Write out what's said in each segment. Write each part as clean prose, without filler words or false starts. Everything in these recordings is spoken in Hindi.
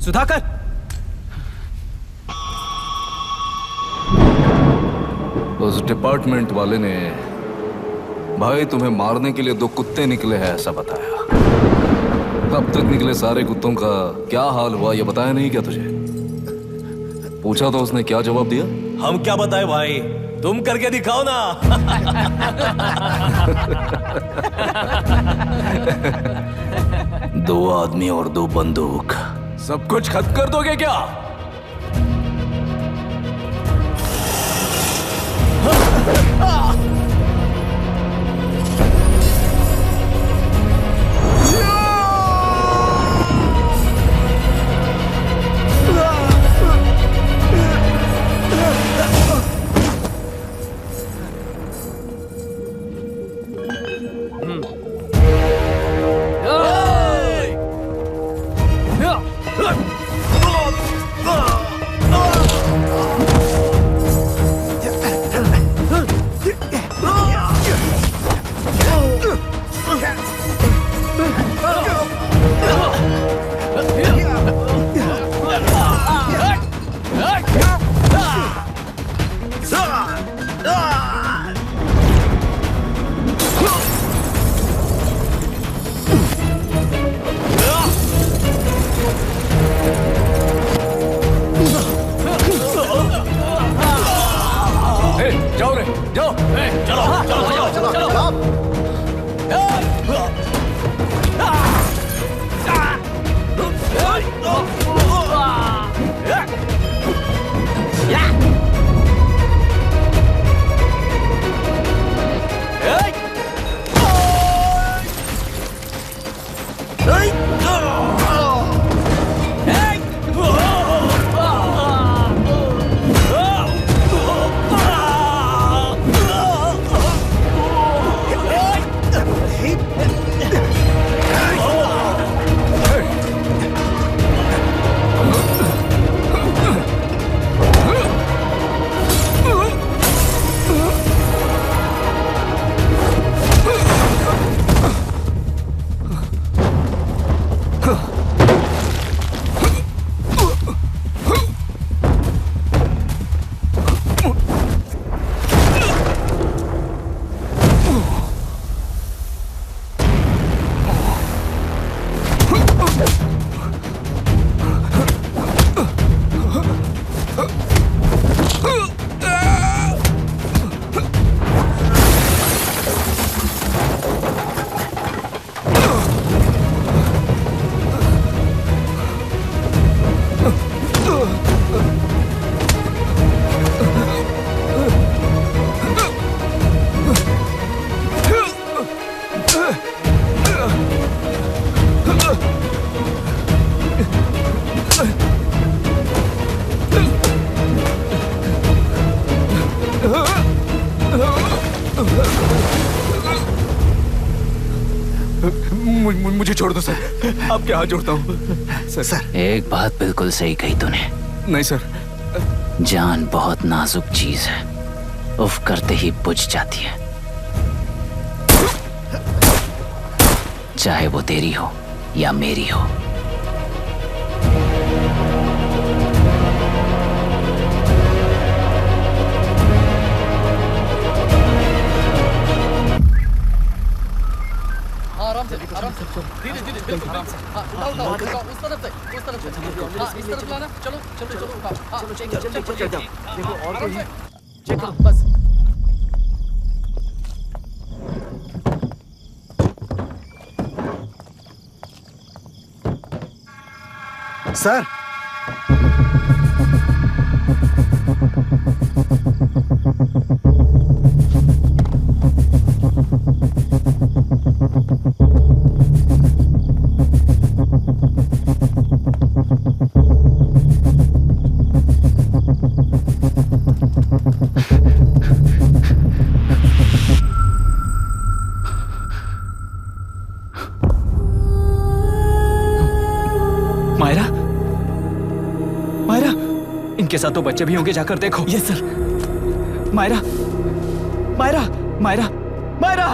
सुधाकर। उस डिपार्टमेंट वाले ने भाई तुम्हें मारने के लिए 2 कुत्ते निकले हैं ऐसा बताया। अब तक निकले सारे कुत्तों का क्या हाल हुआ ये बताया नहीं क्या तुझे? पूछा तो उसने क्या जवाब दिया? हम क्या बताए भाई, तुम करके दिखाओ ना। 2 आदमी और 2 बंदूक, सब कुछ खत्म कर दोगे क्या? मुझे छोड़ दो सर, आपके हाथ जोड़ता हूँ सर। एक बात बिल्कुल सही कही तूने। नहीं सर, जान बहुत नाजुक चीज है, उफ करते ही बुझ जाती है, चाहे वो तेरी हो या मेरी हो। आराम से धीरे धीरे बिल्कुल आराम से। उठाओ उस तरफ से इस तरफ लाना। चलो चलो चलो उठाओ। चलो देखो और कोई चेक करो बस। सर इनके साथ तो बच्चे भी होंगे, जाकर देखो। Yes sir. मायरा, मायरा, मायरा, मायरा,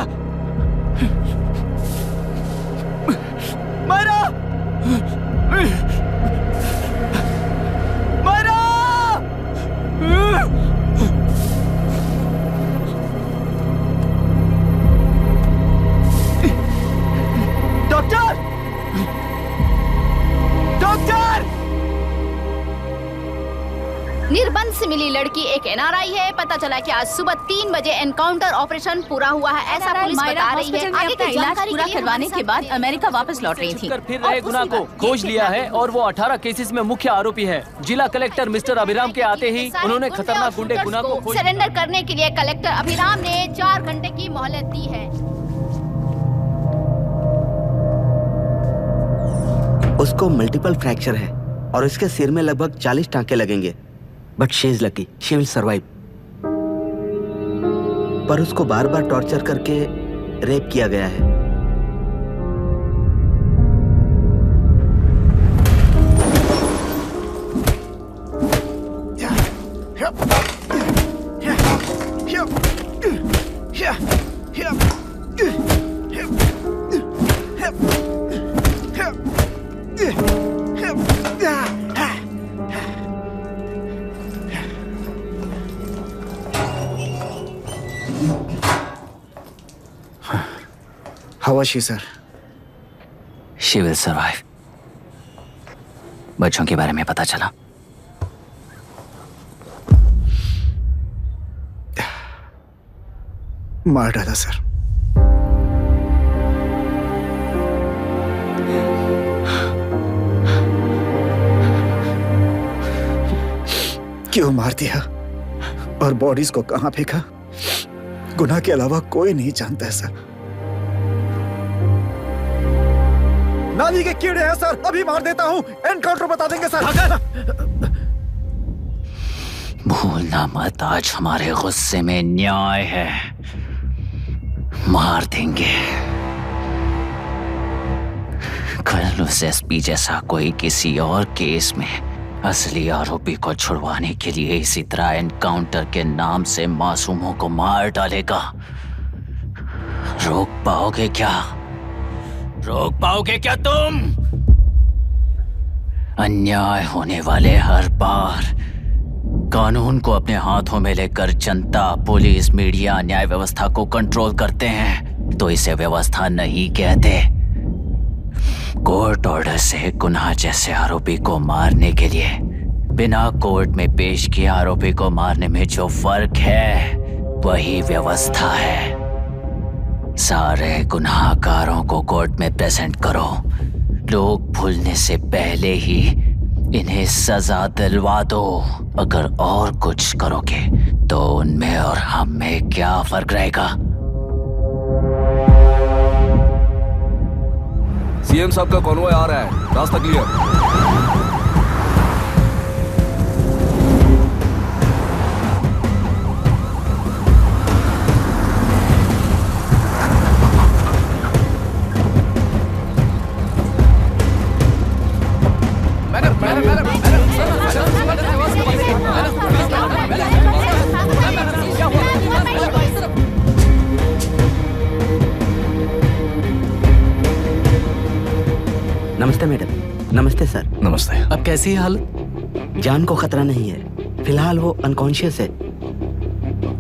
मायरा। निर्बंध से मिली लड़की एक एनआरआई है। पता चला कि आज सुबह 3 बजे एनकाउंटर ऑपरेशन पूरा हुआ है, ऐसा पुलिस बता रही है। आगे की इलाज जानकारी पूरा के लिए करवाने के बाद अमेरिका वापस लौट रही थी। फिर रहे गुना को खोज लिया है और वो 18 केसेस में मुख्य आरोपी है। जिला कलेक्टर मिस्टर अभिराम के आते ही उन्होंने खतरनाक गुंडे गुना को सरेंडर करने के लिए कलेक्टर अभिराम ने 4 घंटे की मोहलत दी है। उसको मल्टीपल फ्रैक्चर है और इसके सिर में लगभग 40 टांके लगेंगे, but she is lucky, she will survive. पर उसको बार बार टॉर्चर करके रेप किया गया है। How was she, sir? She will survive. बच्चों के बारे में पता चला? मार डाला सर। क्यों मार दिया और बॉडीज को कहां फेंका, गुनाह के अलावा कोई नहीं जानता है सर। नाली के कीड़े हैं सर, अभी मार देता हूं, एनकाउंटर बता देंगे सर। भूलना मत, आज हमारे गुस्से में न्याय है, मार देंगे। कल उस एसपी जैसा कोई किसी और केस में असली आरोपी को छुड़वाने के लिए इसी तरह एनकाउंटर के नाम से मासूमों को मार डालेगा। रोक पाओगे क्या? रोक पाओगे क्या तुम? अन्याय होने वाले हर बार कानून को अपने हाथों में लेकर जनता, पुलिस, मीडिया, न्याय व्यवस्था को कंट्रोल करते हैं, तो इसे व्यवस्था नहीं कहते। कोर्ट ऑर्डर से गुनाह जैसे आरोपी को मारने के लिए बिना कोर्ट में पेश किए आरोपी को मारने में जो फर्क है वही व्यवस्था है। सारे गुनाहगारों को कोर्ट में प्रेजेंट करो, लोग भूलने से पहले ही इन्हें सजा दिलवा दो। अगर और कुछ करोगे तो उनमें और हम में क्या फर्क रहेगा? सीएम साहब का कॉन्वॉय आ रहा है, रास्ता क्लियर। नमस्ते मैडम। नमस्ते सर। नमस्ते। अब कैसी है हालत? जान को खतरा नहीं है, फिलहाल वो अनकॉन्शियस है।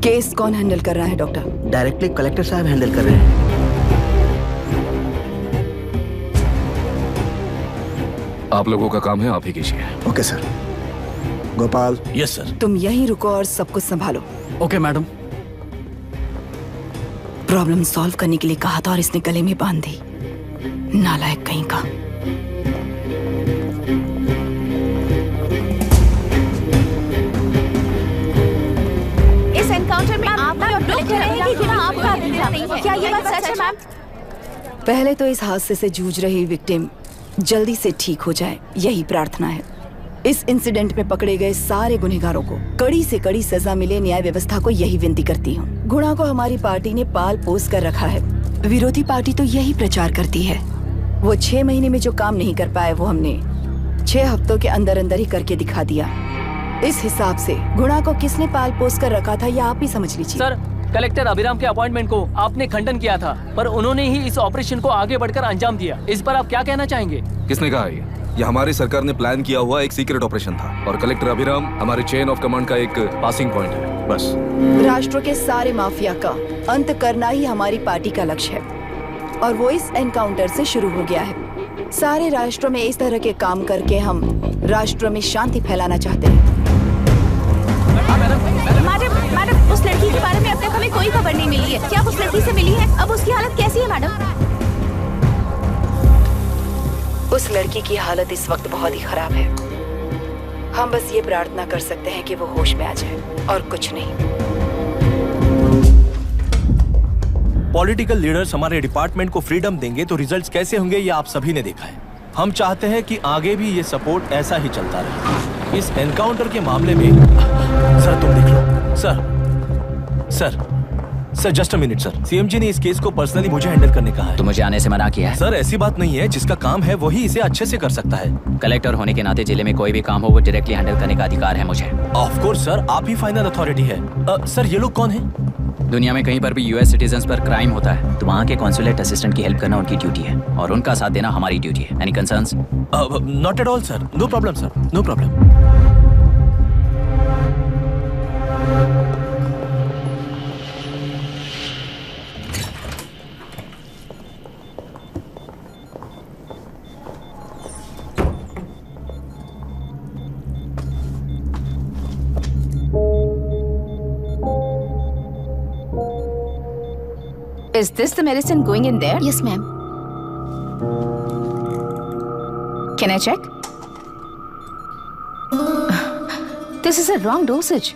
केस कौन हैंडल कर रहा है डॉक्टर? डायरेक्टली कलेक्टर साहब हैंडल कर रहे हैं। आप लोगों का काम है, आप ही कीजिए। Okay sir. Gopal. Yes sir. तुम यहीं रुको और सब कुछ संभालो। Okay madam. प्रॉब्लम सॉल्व करने के लिए कहा था और इसने गले में बांध दी, नालायक कहीं का। इस एनकाउंटर में आप क्या ये बात सच है मैम? पहले तो इस हादसे से जूझ रही विक्टिम जल्दी से ठीक हो जाए, यही प्रार्थना है। इस इंसिडेंट में पकड़े गए सारे गुनहगारों को कड़ी से कड़ी सजा मिले, न्याय व्यवस्था को यही विनती करती हूँ। गुणा को हमारी पार्टी ने पाल पोस कर रखा है, विरोधी पार्टी तो यही प्रचार करती है। वो 6 महीने में जो काम नहीं कर पाए वो हमने 6 हफ्तों के अंदर अंदर ही करके दिखा दिया। इस हिसाब से गुणा को किसने पाल पोस कर रखा था यह आप ही समझ लीजिए। सर, कलेक्टर अभिराम के अपॉइंटमेंट को आपने खंडन किया था, पर उन्होंने ही इस ऑपरेशन को आगे बढ़कर अंजाम दिया। इस पर आप क्या कहना चाहेंगे? किसने कहा ये हमारी सरकार ने प्लान किया हुआ एक सीक्रेट ऑपरेशन था और कलेक्टर अभिराम हमारे चेन ऑफ कमांड का एक पासिंग पॉइंट है, बस। राष्ट्र के सारे माफिया का अंत करना ही हमारी पार्टी का लक्ष्य है और वो इस एनकाउंटर से शुरू हो गया है। सारे राष्ट्रों में इस तरह के काम करके हम राष्ट्र में शांति फैलाना चाहते हैं। मैडम मैडम, उस लड़की के बारे में अब तक हमें कोई खबर नहीं मिली है। क्या आप उस लड़की से मिली है? अब उसकी हालत कैसी है मैडम? उस लड़की की हालत इस वक्त बहुत ही खराब है। हम बस ये प्रार्थना कर सकते हैं कि वो होश में आ जाए और कुछ नहीं। पॉलिटिकल लीडर्स हमारे डिपार्टमेंट को फ्रीडम देंगे तो रिजल्ट्स कैसे होंगे ये आप सभी ने देखा है। हम चाहते हैं कि आगे भी ये सपोर्ट ऐसा ही चलता रहे। इस एनकाउंटर के मामले में सर तुम देख लो। Sir just a minute sir. CMG ने इस केस को पर्सनली मुझे हैंडल करने कहा है। तो मुझे आने से मना किया है? सर ऐसी बात नहीं है, जिसका काम है वही इसे अच्छे से कर सकता है। कलेक्टर होने के नाते जिले में कोई भी काम हो वो डायरेक्टली हैंडल करने का अधिकार है मुझे। ऑफ कोर्स सर, आप ही फाइनल अथॉरिटी है। सर ये लोग कौन है? दुनिया में कहीं पर भी यूएस सिटीजन्स पर क्राइम होता है तो वहाँ के कॉन्सुलेट असिस्टेंट की हेल्प करना उनकी ड्यूटी है और उनका साथ देना हमारी ड्यूटी है। Any concerns? Not at all sir, no problem sir, no problem. Is this the medicine going in there? Yes, ma'am. Can I check? This is a wrong dosage.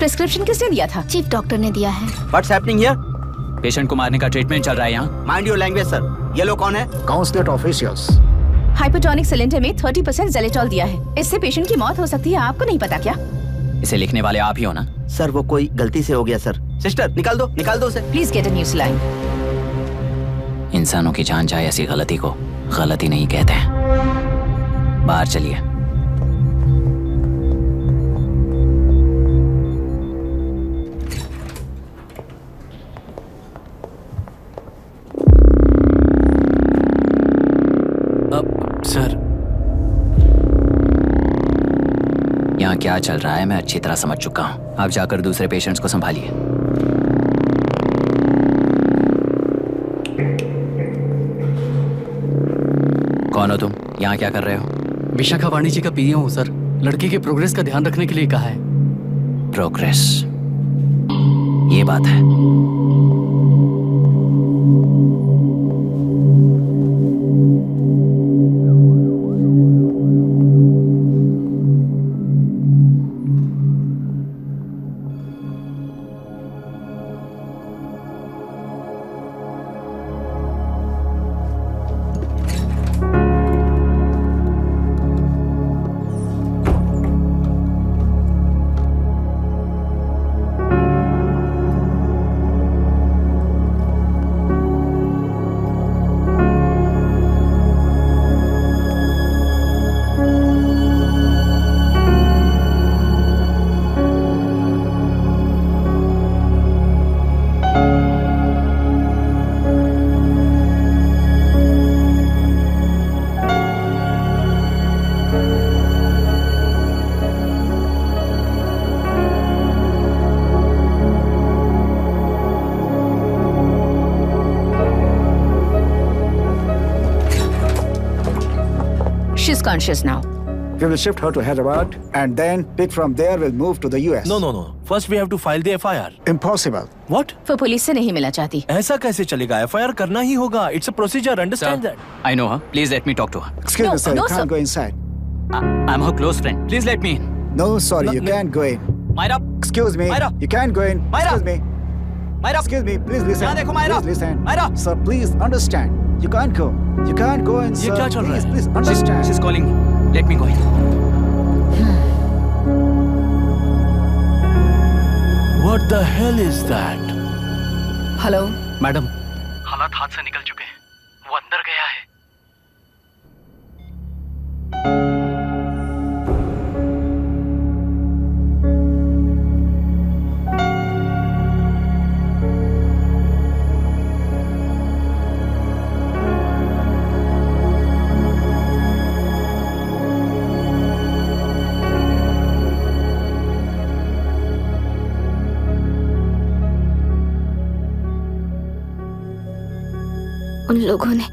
Prescription किसने दिया था? चीफ डॉक्टर ने दिया है। What's happening here? पेशेंट को मारने का ट्रीटमेंट चल रहा है यहाँ। Mind your language, sir. ये लोग कौन है? Consulate officials. हाइपोटोनिक सिलेंडर में 30% ज़ेलेटॉल दिया है। इससे पेशेंट की मौत हो सकती है, आपको नहीं पता क्या? इसे लिखने वाले आप ही हो ना? सर वो कोई गलती से हो गया सर। सिस्टर निकाल दो उसे। Please get a new saline. इंसानों की जान जाए ऐसी गलती को गलती नहीं कहते हैं। बाहर चलिए। सर यहाँ क्या चल रहा है मैं अच्छी तरह समझ चुका हूँ। आप जाकर दूसरे पेशेंट्स को संभालिए। कौन हो तुम? यहाँ क्या कर रहे हो? विशाखा वाणिज्य का पीए हूँ सर। लड़की के प्रोग्रेस का ध्यान रखने के लिए कहा है। प्रोग्रेस, ये बात है। She's conscious now. We will shift her to Hyderabad and then pick from there. We'll move to the US. No. First we have to file the FIR. Impossible. What? वो पुलिस से नहीं मिलना चाहती। ऐसा कैसे चलेगा? FIR करना ही होगा। It's a procedure. Understand that? I know her. Please let me talk to her. Excuse me, sir. no, You can't sir. go inside. I'm her close friend. Please let me in. No, sorry, you can't go in. Myra. Excuse me. Myra. You can't go in. Myra. Excuse me. Myra. Excuse me. Please listen. यहाँ देखो Myra. Please listen. Myra. Sir, please understand. You can't go. You can't go in, ये sir. क्या चल रहा है? Please understand. She's calling me. Let me go in. What the hell is that? Hello madam, हालात हाथ से निकल चुके हैं। वो अंदर गया है। उन लोगों ने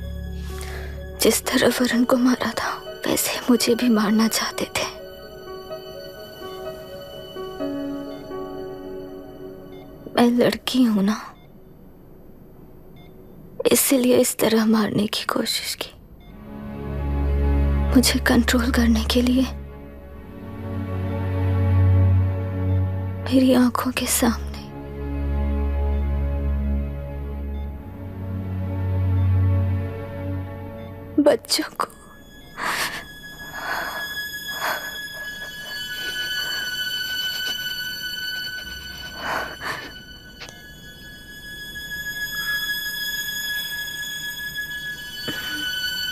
जिस तरह वरुण को मारा था वैसे मुझे भी मारना चाहते थे। लड़की हूं ना, इसलिए इस तरह मारने की कोशिश की, मुझे कंट्रोल करने के लिए, मेरी आंखों के सामने। बच्चों को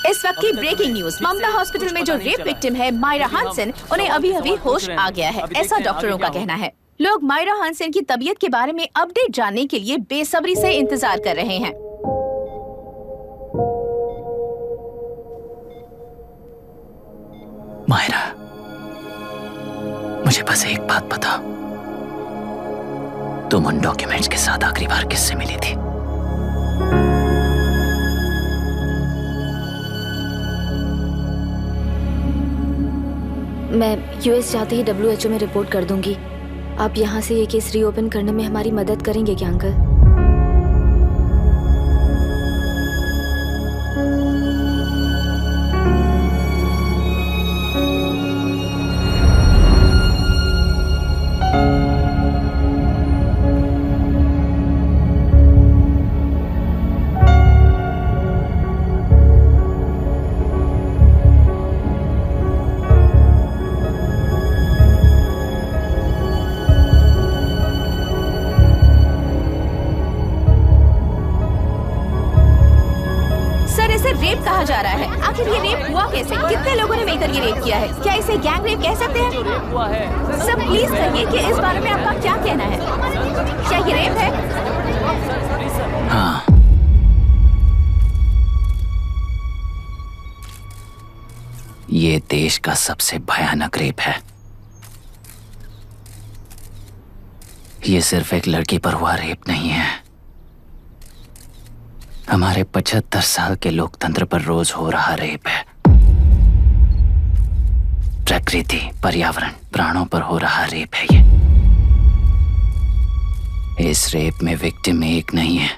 इस वक्त की ब्रेकिंग न्यूज, ममता हॉस्पिटल में जो रेप विक्टिम है मायरा हानसन, उन्हें अभी अभी होश आ गया है, ऐसा डॉक्टरों का कहना है। लोग मायरा हानसन की तबीयत के बारे में अपडेट जानने के लिए बेसब्री से इंतजार कर रहे हैं। मायरा, मुझे बस एक बात बता, तुम उन डॉक्यूमेंट्स के साथ आखिरी बार किससे मिली थी? मैं यूएस जाते ही WHO में रिपोर्ट कर दूंगी। आप यहाँ से ये केस रीओपन करने में हमारी मदद करेंगे क्या अंकल? कहा जा रहा है, आखिर ये रेप हुआ कैसे? कितने लोगों ने मिलकर ये रेप किया है? क्या इसे गैंग रेप कह सकते हैं? सब प्लीज कहिए कि इस बारे में आपका क्या कहना है? क्या ये रेप है? हाँ, ये देश का सबसे भयानक रेप है। ये सिर्फ एक लड़की पर हुआ रेप नहीं है, हमारे 75 साल के लोकतंत्र पर रोज हो रहा रेप है। प्रकृति, पर्यावरण, प्राणों पर हो रहा रेप है ये। इस रेप में विक्टिम एक नहीं है,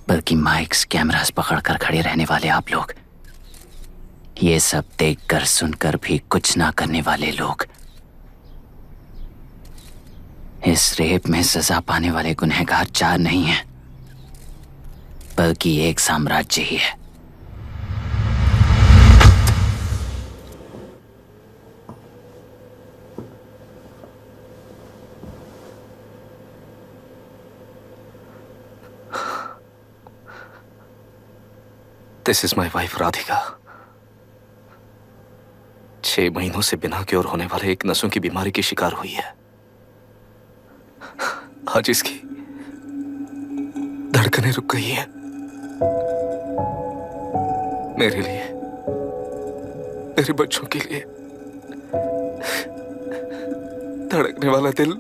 बल्कि माइक्स, कैमरास पकड़कर खड़े रहने वाले आप लोग, ये सब देखकर सुनकर भी कुछ ना करने वाले लोग। इस रेप में सजा पाने वाले गुनहगार 4 नहीं हैं, बल्कि एक साम्राज्य ही है। This is my wife Radhika. 6 महीनों से बिना क्योर होने वाले एक नसों की बीमारी की शिकार हुई है। आज इसकी धड़कनें रुक गई है। मेरे लिए, मेरे बच्चों के लिए धड़कने वाला दिल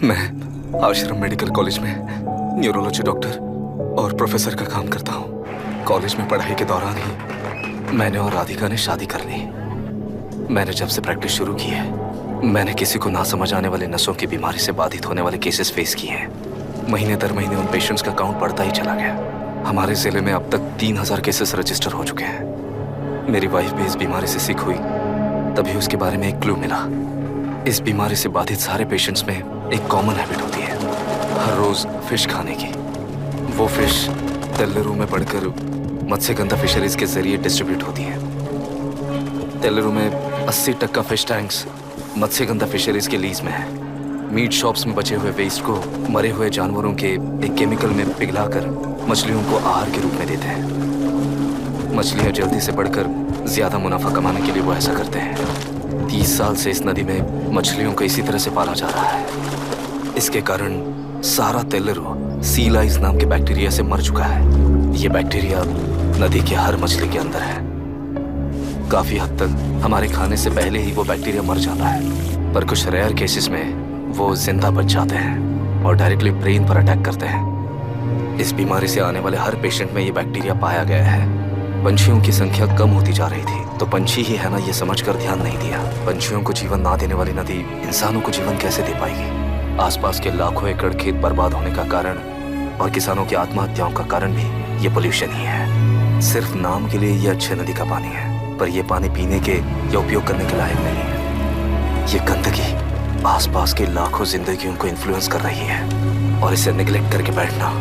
मैं आश्रम मेडिकल कॉलेज में न्यूरोलॉजी डॉक्टर और प्रोफेसर का काम करता हूँ। कॉलेज में पढ़ाई के दौरान ही मैंने और राधिका ने शादी कर ली। मैंने जब से प्रैक्टिस शुरू की है, मैंने किसी को ना समझ आने वाले नसों की बीमारी से बाधित होने वाले केसेस फेस किए हैं। महीने दर महीने उन पेशेंट्स का काउंट बढ़ता ही चला गया। हमारे जिले में अब तक 3000 केसेस रजिस्टर हो चुके हैं। मेरी वाइफ भी इस बीमारी से सिक हुई, तभी उसके बारे में एक क्लू मिला। इस बीमारी से बाधित सारे पेशेंट्स में एक कॉमन हैबिट होती है, हर रोज फिश खाने की। वो फिश तेल्लेरू में पड़कर मत्स्यगंधा फिशरीज के जरिए डिस्ट्रीब्यूट होती है। तेल्लेरू में 80% फिश टैंक्स मत्स्यगंधा फिशरीज के लीज में है। मीट शॉप्स में बचे हुए वेस्ट को मरे हुए जानवरों के एक केमिकल में पिघलाकर मछलियों को आहार के रूप में देते हैं। मछलियां जल्दी से बढ़कर ज्यादा मुनाफा कमाने के लिए वो ऐसा करते हैं। 30 साल से इस नदी में मछलियों को इसी तरह से पाला जा रहा है। इसके कारण सारा तेल्लेरू सी लाइस नाम के बैक्टीरिया से मर चुका है। ये बैक्टीरिया नदी के हर मछली के अंदर है। काफी हद तक हमारे खाने से पहले ही वो बैक्टीरिया मर जाता है, पर कुछ रेयर केसेस में वो जिंदा बच जाते हैं और डायरेक्टली ब्रेन पर अटैक करते हैं। इस बीमारी से आने वाले हर पेशेंट में ये बैक्टीरिया पाया गया है। पंछियों की संख्या कम होती जा रही थी, तो पंछी ही है ना ये समझकर ध्यान नहीं दिया। पंछियों को जीवन ना देने वाली नदी इंसानों को जीवन कैसे दे पाएगी? आसपास के लाखों एकड़ खेत बर्बाद होने का कारण और किसानों की आत्महत्याओं का कारण भी ये पोल्यूशन ही है। सिर्फ नाम के लिए ये अच्छे नदी का पानी है, पर ये पानी पीने के या उपयोग करने के लायक नहीं है। ये गंदगी आसपास के लाखों जिंदगियों को इन्फ्लुएंस कर रही है और इसे निगलेक्ट करके बैठना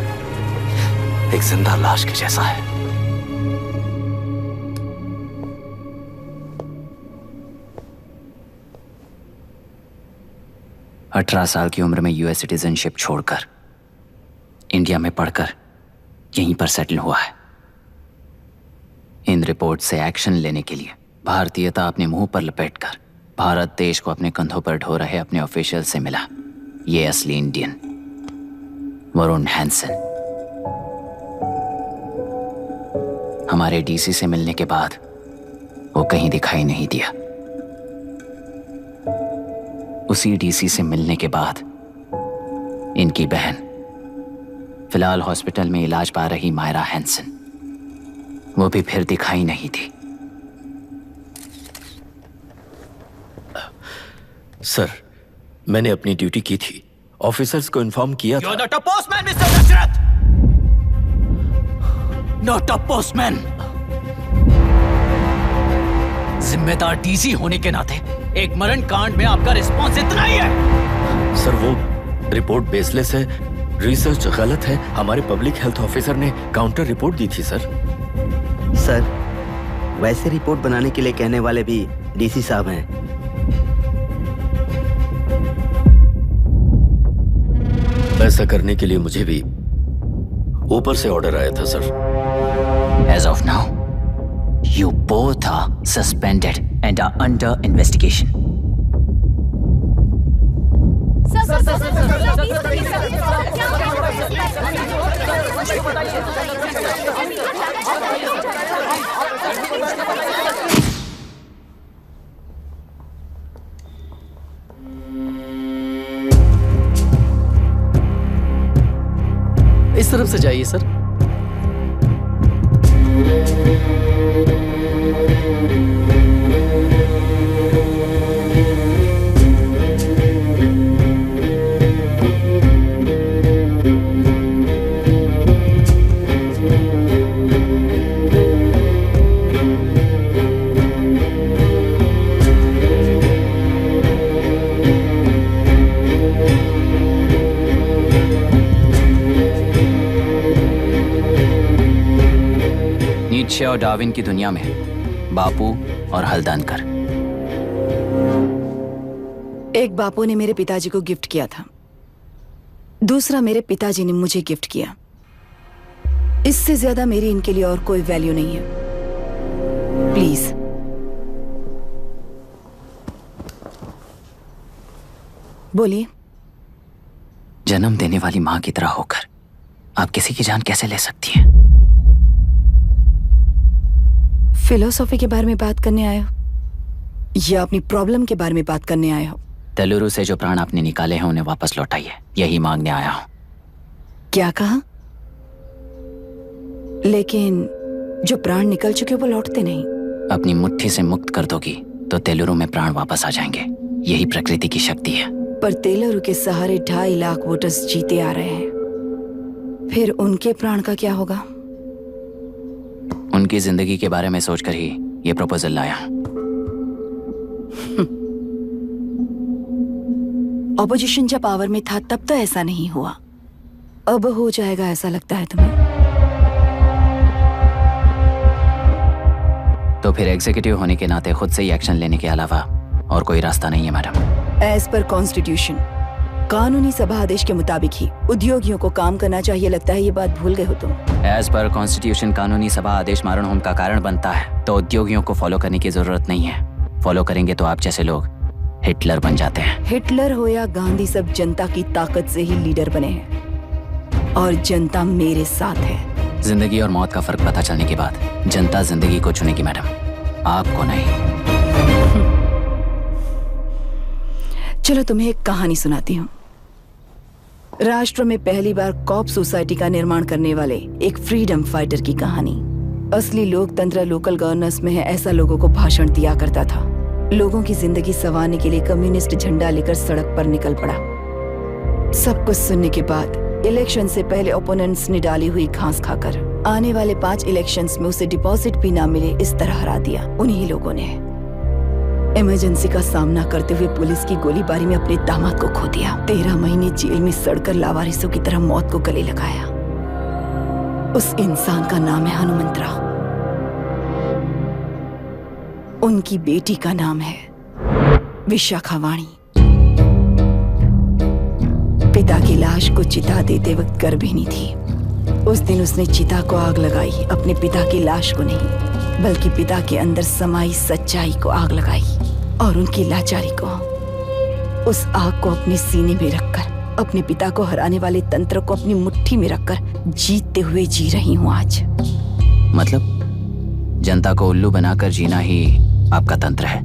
एक जिंदा लाश के जैसा है। अठारह साल की उम्र में यूएस सिटीजनशिप छोड़कर इंडिया में पढ़कर यहीं पर सेटल हुआ है। इन रिपोर्ट से एक्शन लेने के लिए भारतीयता अपने मुंह पर लपेटकर भारत देश को अपने कंधों पर ढो रहे अपने ऑफिशियल से मिला ये असली इंडियन वरुण हैंसन। हमारे डीसी से मिलने के बाद वो कहीं दिखाई नहीं दिया। उसी डीसी से मिलने के बाद इनकी बहन फिलहाल हॉस्पिटल में इलाज पा रही मायरा हैंसन, वो भी फिर दिखाई नहीं दी। सर, मैंने अपनी ड्यूटी की थी, ऑफिसर्स को इन्फॉर्म किया था। You're not a postman, Mr. Dashrath! Not a postman! जिम्मेदार डीसी होने के नाते एक मरण कांड में आपका रिस्पॉन्स इतना ही है। सर, वो रिपोर्ट बेसलेस है, रिसर्च गलत है। हमारे पब्लिक हेल्थ ऑफिसर ने काउंटर रिपोर्ट दी थी सर। सर, वैसे रिपोर्ट बनाने के लिए कहने वाले भी डीसी साहब हैं। ऐसा करने के लिए मुझे भी ऊपर से ऑर्डर आया था sir. As of now, you both are suspended and are under investigation. इस तरफ से जाइए सर। नीत्शे और डार्विन की दुनिया में बापू और हल्दानकर। एक बापू ने मेरे पिताजी को गिफ्ट किया था, दूसरा मेरे पिताजी ने मुझे गिफ्ट किया। इससे ज्यादा मेरी इनके लिए और कोई वैल्यू नहीं है। प्लीज बोलिए। जन्म देने वाली मां की तरह होकर आप किसी की जान कैसे ले सकती हैं? फिलोसॉफी के बारे में बात करने आए हो या अपनी प्रॉब्लम के बारे में बात करने आए हो? तेलुरु से जो प्राण आपने निकाले हैं उन्हें वापस लौटाइए, यही मांगने आया हूं। क्या कहा? लेकिन जो प्राण निकल चुके वो लौटते नहीं। अपनी मुट्ठी से मुक्त कर दोगी तो तेलुरु में प्राण वापस आ जाएंगे, यही प्रकृति की शक्ति है। पर तेलुरु के सहारे 2.5 लाख वोटर्स जीते आ रहे हैं, फिर उनके प्राण का क्या होगा? उनकी जिंदगी के बारे में सोचकर ही ये प्रपोजल लाया। ऑपोजिशन जब पावर में था तब तो ऐसा नहीं हुआ, अब हो जाएगा ऐसा लगता है तुम्हें? तो फिर एग्जीक्यूटिव होने के नाते खुद से ही एक्शन लेने के अलावा और कोई रास्ता नहीं है मैडम। एज पर कॉन्स्टिट्यूशन, कानूनी सभा आदेश के मुताबिक ही उद्योगियों को काम करना चाहिए। लगता है ये बात भूल गए हो तुम। एज पर कॉन्स्टिट्यूशन कानूनी सभा आदेश मारण होम का कारण बनता है, तो उद्योगियों को फॉलो करने की जरूरत नहीं है। फॉलो करेंगे तो आप जैसे लोग हिटलर बन जाते हैं। हिटलर हो या गांधी, सब जनता की ताकत से ही लीडर बने हैं और जनता मेरे साथ है। जिंदगी और मौत का फर्क पता चलने के बाद जनता जिंदगी को चुनेगी मैडम, आपको नहीं। चलो तुम्हें एक कहानी सुनाती हूँ। राष्ट्र में पहली बार कॉप सोसाइटी का निर्माण करने वाले एक फ्रीडम फाइटर की कहानी। असली लोकतंत्र लोकल गवर्नेंस में है, ऐसा लोगों को भाषण दिया करता था। लोगों की जिंदगी संवारने के लिए कम्युनिस्ट झंडा लेकर सड़क पर निकल पड़ा। सब कुछ सुनने के बाद इलेक्शन से पहले ओपोनेंट्स ने डाली हुई घास खाकर आने वाले 5 इलेक्शंस में उसे डिपॉजिट भी ना मिले इस तरह हरा दिया। उन्हीं लोगों ने इमरजेंसी का सामना करते हुए पुलिस की गोलीबारी में अपने दामाद को खो दिया। 13 महीने जेल में सड़कर लावारिसों की तरह मौत को गले लगाया। उस इंसान का नाम है हनुमंतराव। उनकी बेटी का नाम है विशाखावाणी। पिता की लाश को चिता देते वक्त गर्भिणी थी। उस दिन उसने चिता को आग लगाई, अपने पिता की लाश को नहीं, बल्कि पिता के अंदर समाई सच्चाई को आग लगाई और उनकी लाचारी को। उस आग को अपने सीने में रखकर, अपने पिता को हराने वाले तंत्र को अपनी मुट्ठी में रखकर जीतते हुए जी रही हूँ आज। मतलब जनता को उल्लू बनाकर जीना ही आपका तंत्र है?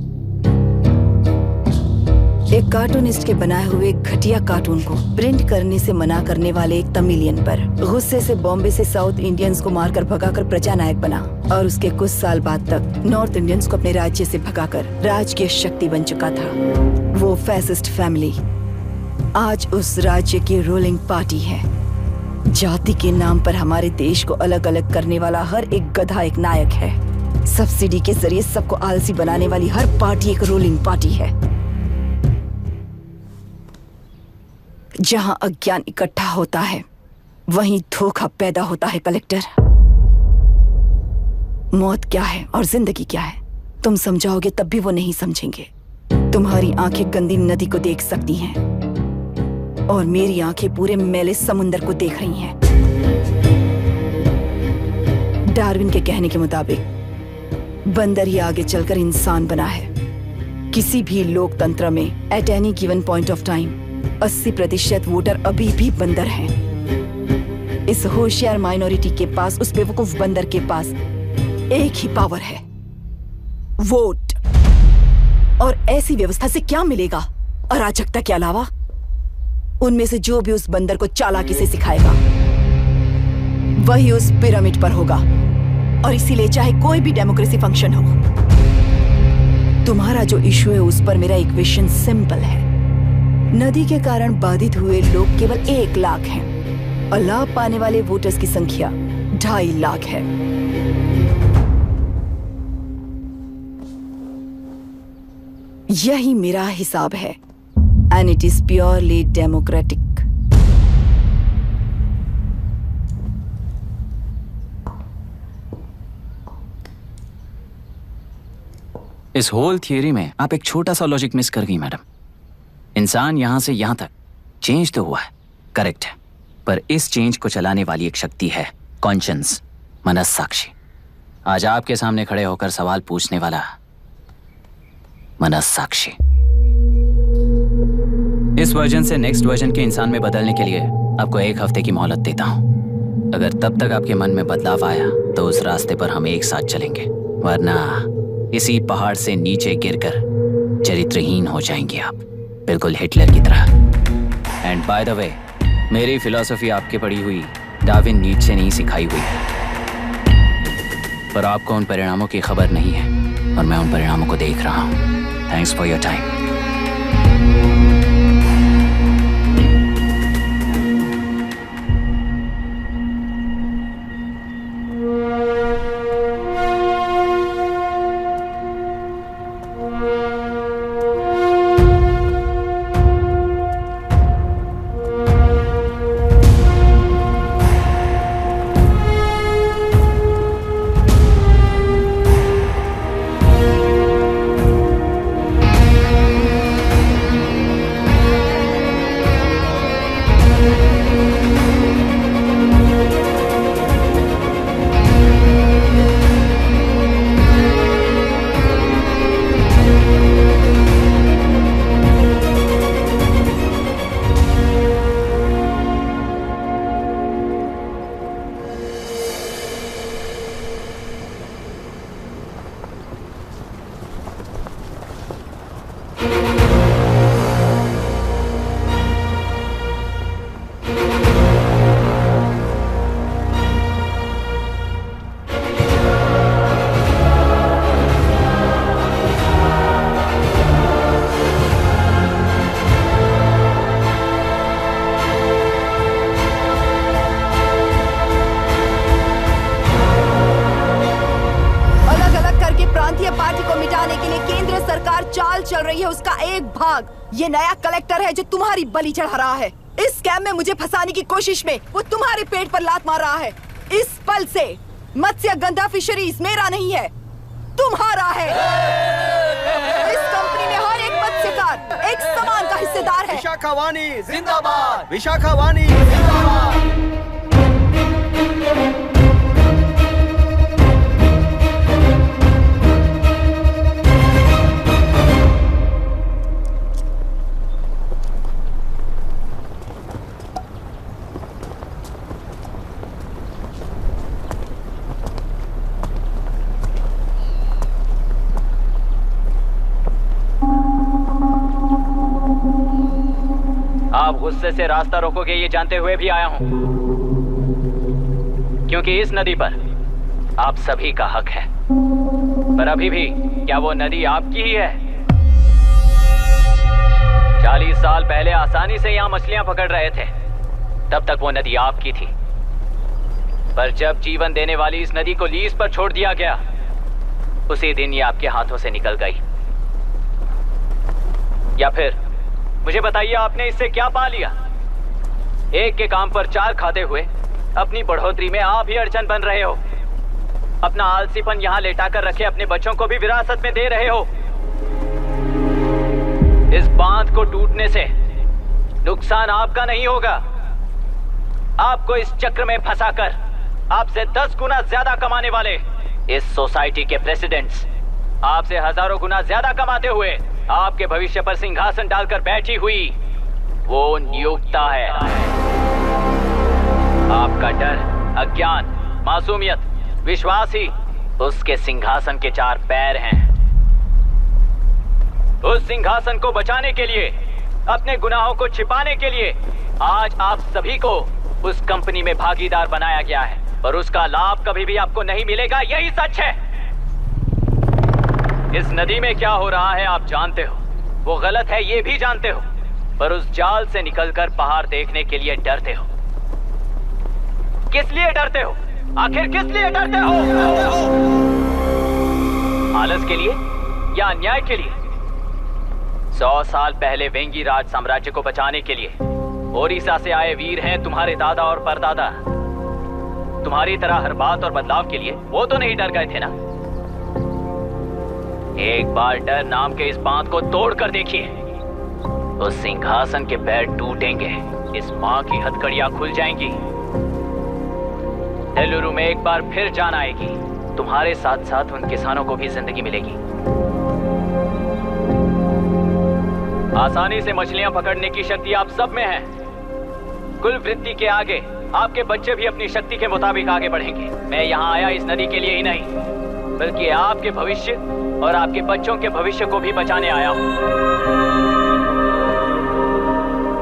एक कार्टूनिस्ट के बनाए हुए घटिया कार्टून को प्रिंट करने से मना करने वाले एक तमिलियन पर गुस्से से बॉम्बे से साउथ इंडियंस को मारकर भगाकर प्रजा नायक बना और उसके कुछ साल बाद तक नॉर्थ इंडियंस को अपने राज्य से भगाकर राजकीय शक्ति बन चुका था। वो फैसिस्ट फैमिली आज उस राज्य की रूलिंग पार्टी है। जाति के नाम पर हमारे देश को अलग अलग करने वाला हर एक गधा एक नायक है। सब्सिडी के जरिए सबको आलसी बनाने वाली हर पार्टी एक रूलिंग पार्टी है। जहां अज्ञान इकट्ठा होता है वहीं धोखा पैदा होता है। कलेक्टर, मौत क्या है और जिंदगी क्या है तुम समझाओगे तब भी वो नहीं समझेंगे। तुम्हारी आंखें गंदी नदी को देख सकती हैं और मेरी आंखें पूरे मैले समुंदर को देख रही हैं। डार्विन के कहने के मुताबिक बंदर ही आगे चलकर इंसान बना है। किसी भी लोकतंत्र में at any given point of time 80% voter अभी भी बंदर हैं। इस होशियार माइनॉरिटी के पास, उस बेवकूफ बंदर के पास एक ही पावर है, वोट। और ऐसी व्यवस्था से क्या मिलेगा अराजकता के अलावा? उनमें से जो भी उस बंदर को चालाकी से सिखाएगा वही उस पिरामिड पर होगा। और इसीलिए चाहे कोई भी डेमोक्रेसी फंक्शन हो, तुम्हारा जो इशू है उस पर मेरा इक्वेशन सिंपल है। नदी के कारण बाधित हुए लोग केवल 1 लाख हैं और लाभ पाने वाले वोटर्स की संख्या 2.5 लाख है। यही मेरा हिसाब है and it is purely democratic. इस होल थियरी में आप एक छोटा सा लॉजिक मिस कर गई मैडम। इंसान यहां से यहां तक चेंज तो हुआ है, करेक्ट है, पर इस चेंज को चलाने वाली एक शक्ति है कॉन्शियंस, मनस्साक्षी। आज आपके सामने खड़े होकर सवाल पूछने वाला मनस्साक्षी। इस वर्जन से नेक्स्ट वर्जन के इंसान में बदलने के लिए आपको 1 हफ्ते की मोहलत देता हूं। अगर तब तक आपके मन में बदलाव आया तो उस रास्ते पर हम एक साथ चलेंगे, वरना इसी पहाड़ से नीचे गिरकर चरित्रहीन हो जाएंगे आप, बिल्कुल हिटलर की तरह। एंड बाय द वे, मेरी फिलॉसफी आपके पढ़ी हुई डार्विन नीचे नहीं सिखाई हुई है, पर आपको उन परिणामों की खबर नहीं है और मैं उन परिणामों को देख रहा हूं। Thanks for your time. रही है उसका एक भाग ये नया कलेक्टर है जो तुम्हारी बलि चढ़ा रहा है। इस स्कैम में मुझे फंसाने की कोशिश में वो तुम्हारे पेट पर लात मार रहा है। इस पल से मत्स्य गंधा फिशरीज मेरा नहीं है, तुम्हारा है। इस कंपनी में हर एक मत्स्यकार एक समान का हिस्सेदार है। विशाखावाणी जिंदाबाद, विशाखावाणी जिंदाबाद। आप गुस्से से रास्ता रोकोगे ये जानते हुए भी आया हूं, क्योंकि इस नदी पर आप सभी का हक है। पर अभी भी क्या वो नदी आपकी ही है? 40 साल पहले आसानी से यहां मछलियां पकड़ रहे थे, तब तक वो नदी आपकी थी। पर जब जीवन देने वाली इस नदी को लीज पर छोड़ दिया गया, उसी दिन ये आपके हाथों से निकल गई। या फिर मुझे बताइए, आपने इससे क्या पा लिया? एक के काम पर चार खाते हुए अपनी बढ़ोतरी में आप ही अड़चन बन रहे हो। अपना आलसीपन यहां लेटा कर रखे अपने बच्चों को भी विरासत में दे रहे हो। इस बांध को टूटने से नुकसान आपका नहीं होगा, आपको इस चक्र में फंसाकर आपसे 10 गुना ज्यादा कमाने वाले इस सोसाइटी के प्रेसिडेंट्स आपसे हजारों गुना ज्यादा कमाते हुए आपके भविष्य पर सिंहासन डालकर बैठी हुई वो नियोक्ता है। आपका डर, अज्ञान, मासूमियत, विश्वास ही उसके सिंहासन के 4 पैर हैं। उस सिंहासन को बचाने के लिए, अपने गुनाहों को छिपाने के लिए आज आप सभी को उस कंपनी में भागीदार बनाया गया है, और उसका लाभ कभी भी आपको नहीं मिलेगा। यही सच है। इस नदी में क्या हो रहा है आप जानते हो, वो गलत है ये भी जानते हो, पर उस जाल से निकलकर पहाड़ देखने के लिए डरते हो। किस लिए डरते हो? आखिर किस लिए डरते हो? आलस के लिए या अन्याय के लिए? 100 साल पहले वेंगी राज साम्राज्य को बचाने के लिए ओडिशा से आए वीर हैं तुम्हारे दादा और परदादा। तुम्हारी तरह हर बात और बदलाव के लिए वो तो नहीं डर गए थे ना। एक बार डर नाम के इस बांध को तोड़ कर देखिए, उस सिंहासन के पैर टूटेंगे, इस मां की हथकड़ियां खुल जाएंगी। नेल्लूरू में एक बार फिर जान आएगी, तुम्हारे साथ साथ उन किसानों को भी जिंदगी मिलेगी। आसानी से मछलियां पकड़ने की शक्ति आप सब में है। कुल वृत्ति के आगे आपके बच्चे भी अपनी शक्ति के मुताबिक आगे बढ़ेंगे। मैं यहाँ आया इस नदी के लिए ही नहीं, बल्कि आपके भविष्य और आपके बच्चों के भविष्य को भी बचाने आया हूँ।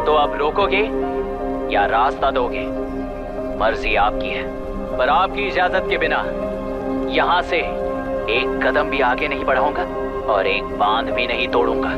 तो अब रोकोगे या रास्ता दोगे, मर्जी आपकी है, पर आपकी इजाजत के बिना यहाँ से एक कदम भी आगे नहीं बढ़ाऊंगा और एक बांध भी नहीं तोड़ूंगा।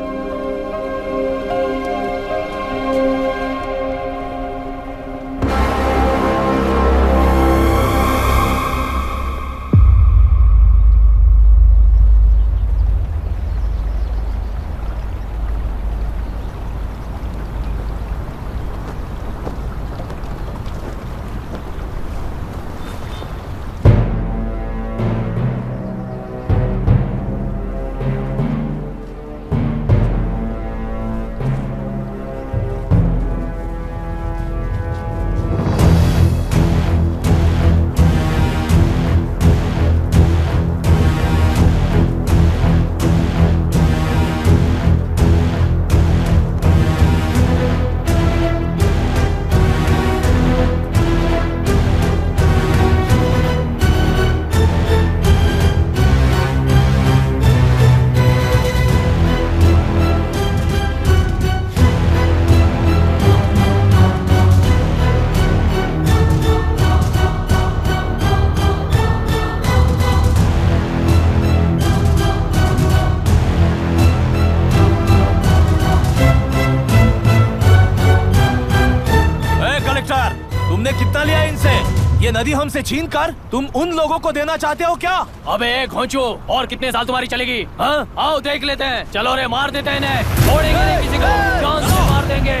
तुमने कितना लिया इनसे? ये नदी हमसे छीन कर तुम उन लोगों को देना चाहते हो क्या? अबे घोंचू, और कितने साल तुम्हारी चलेगी? हाँ, आओ देख लेते हैं। चलो रे, मार देते हैं इन्हें। छोड़ेंगे नहीं किसी को, जान से मार देंगे।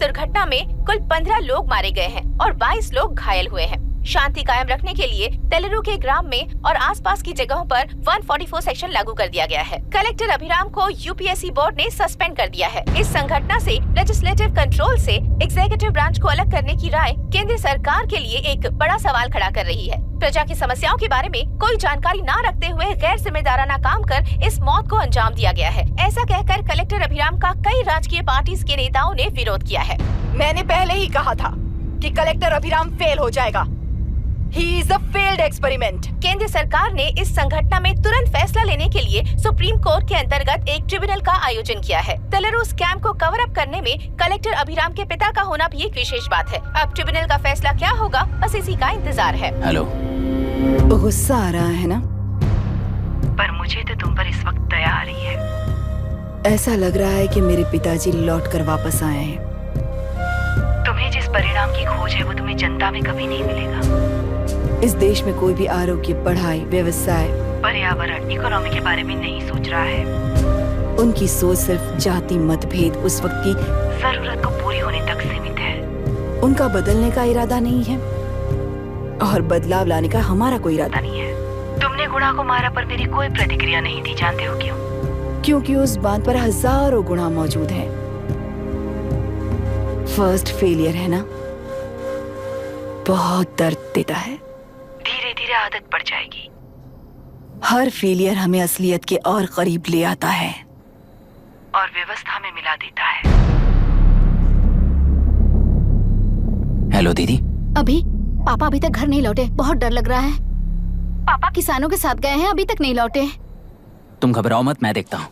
दुर्घटना में कुल 15 लोग मारे गए हैं और 22 लोग घायल हुए हैं। शांति कायम रखने के लिए तेलुरु के ग्राम में और आसपास की जगहों पर 144 सेक्शन लागू कर दिया गया है। कलेक्टर अभिराम को यूपीएससी बोर्ड ने सस्पेंड कर दिया है। इस संघटना से लेजिस्लेटिव कंट्रोल से एग्जीक्यूटिव ब्रांच को अलग करने की राय केंद्र सरकार के लिए एक बड़ा सवाल खड़ा कर रही है। प्रजा की समस्याओं के बारे में कोई जानकारी न रखते हुए गैर जिम्मेदाराना काम कर इस मौत को अंजाम दिया गया है। ऐसा कहकर कलेक्टर अभिराम का कई राजकीय पार्टी के नेताओं ने विरोध किया है। मैंने पहले ही कहा था कि कलेक्टर अभिराम फेल हो जाएगा। He is a failed experiment. केंद्र सरकार ने इस संघटना में तुरंत फैसला लेने के लिए सुप्रीम कोर्ट के अंतर्गत एक ट्रिब्यूनल का आयोजन किया है। तेलुरु स्कैम को कवर अप करने में कलेक्टर अभिराम के पिता का होना भी एक विशेष बात है। अब ट्रिब्यूनल का फैसला क्या होगा, बस इसी का इंतजार है। हेलो, गुस्सा आ रहा है ना? पर मुझे तो तुम पर इस वक्त दया आ रही है। ऐसा लग रहा है कि मेरे पिताजी लौट कर वापस आए हैं। तुम्हें जिस परिणाम की खोज है वो तुम्हें जनता में कभी नहीं मिलेगा। इस देश में कोई भी आरोग्य, पढ़ाई, व्यवसाय, पर्यावरण, इकोनॉमी के बारे में नहीं सोच रहा है। उनकी सोच सिर्फ जाति मतभेद उस वक्त की जरूरत को पूरी होने तक सीमित है। उनका बदलने का इरादा नहीं है और बदलाव लाने का हमारा कोई इरादा नहीं है। तुमने गुणा को मारा पर मेरी कोई प्रतिक्रिया नहीं दी, जानते हो क्यों? क्योंकि उस बात पर हजारों गुणा मौजूद हैं। फर्स्ट फेलियर है ना, बहुत दर्द देता है। धीरे धीरे आदत पड़ जाएगी। हर फेलियर हमें असलियत के और करीब ले आता है और व्यवस्था में मिला देता है। हेलो दीदी। अभी पापा अभी तक घर नहीं लौटे, बहुत डर लग रहा है। पापा किसानों के साथ गए हैं, अभी तक नहीं लौटे। तुम घबराओ मत, मैं देखता हूँ।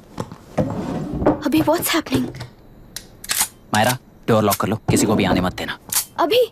अभी what's happening? Myra, door lock कर लो, किसी को भी आने मत देना। अभी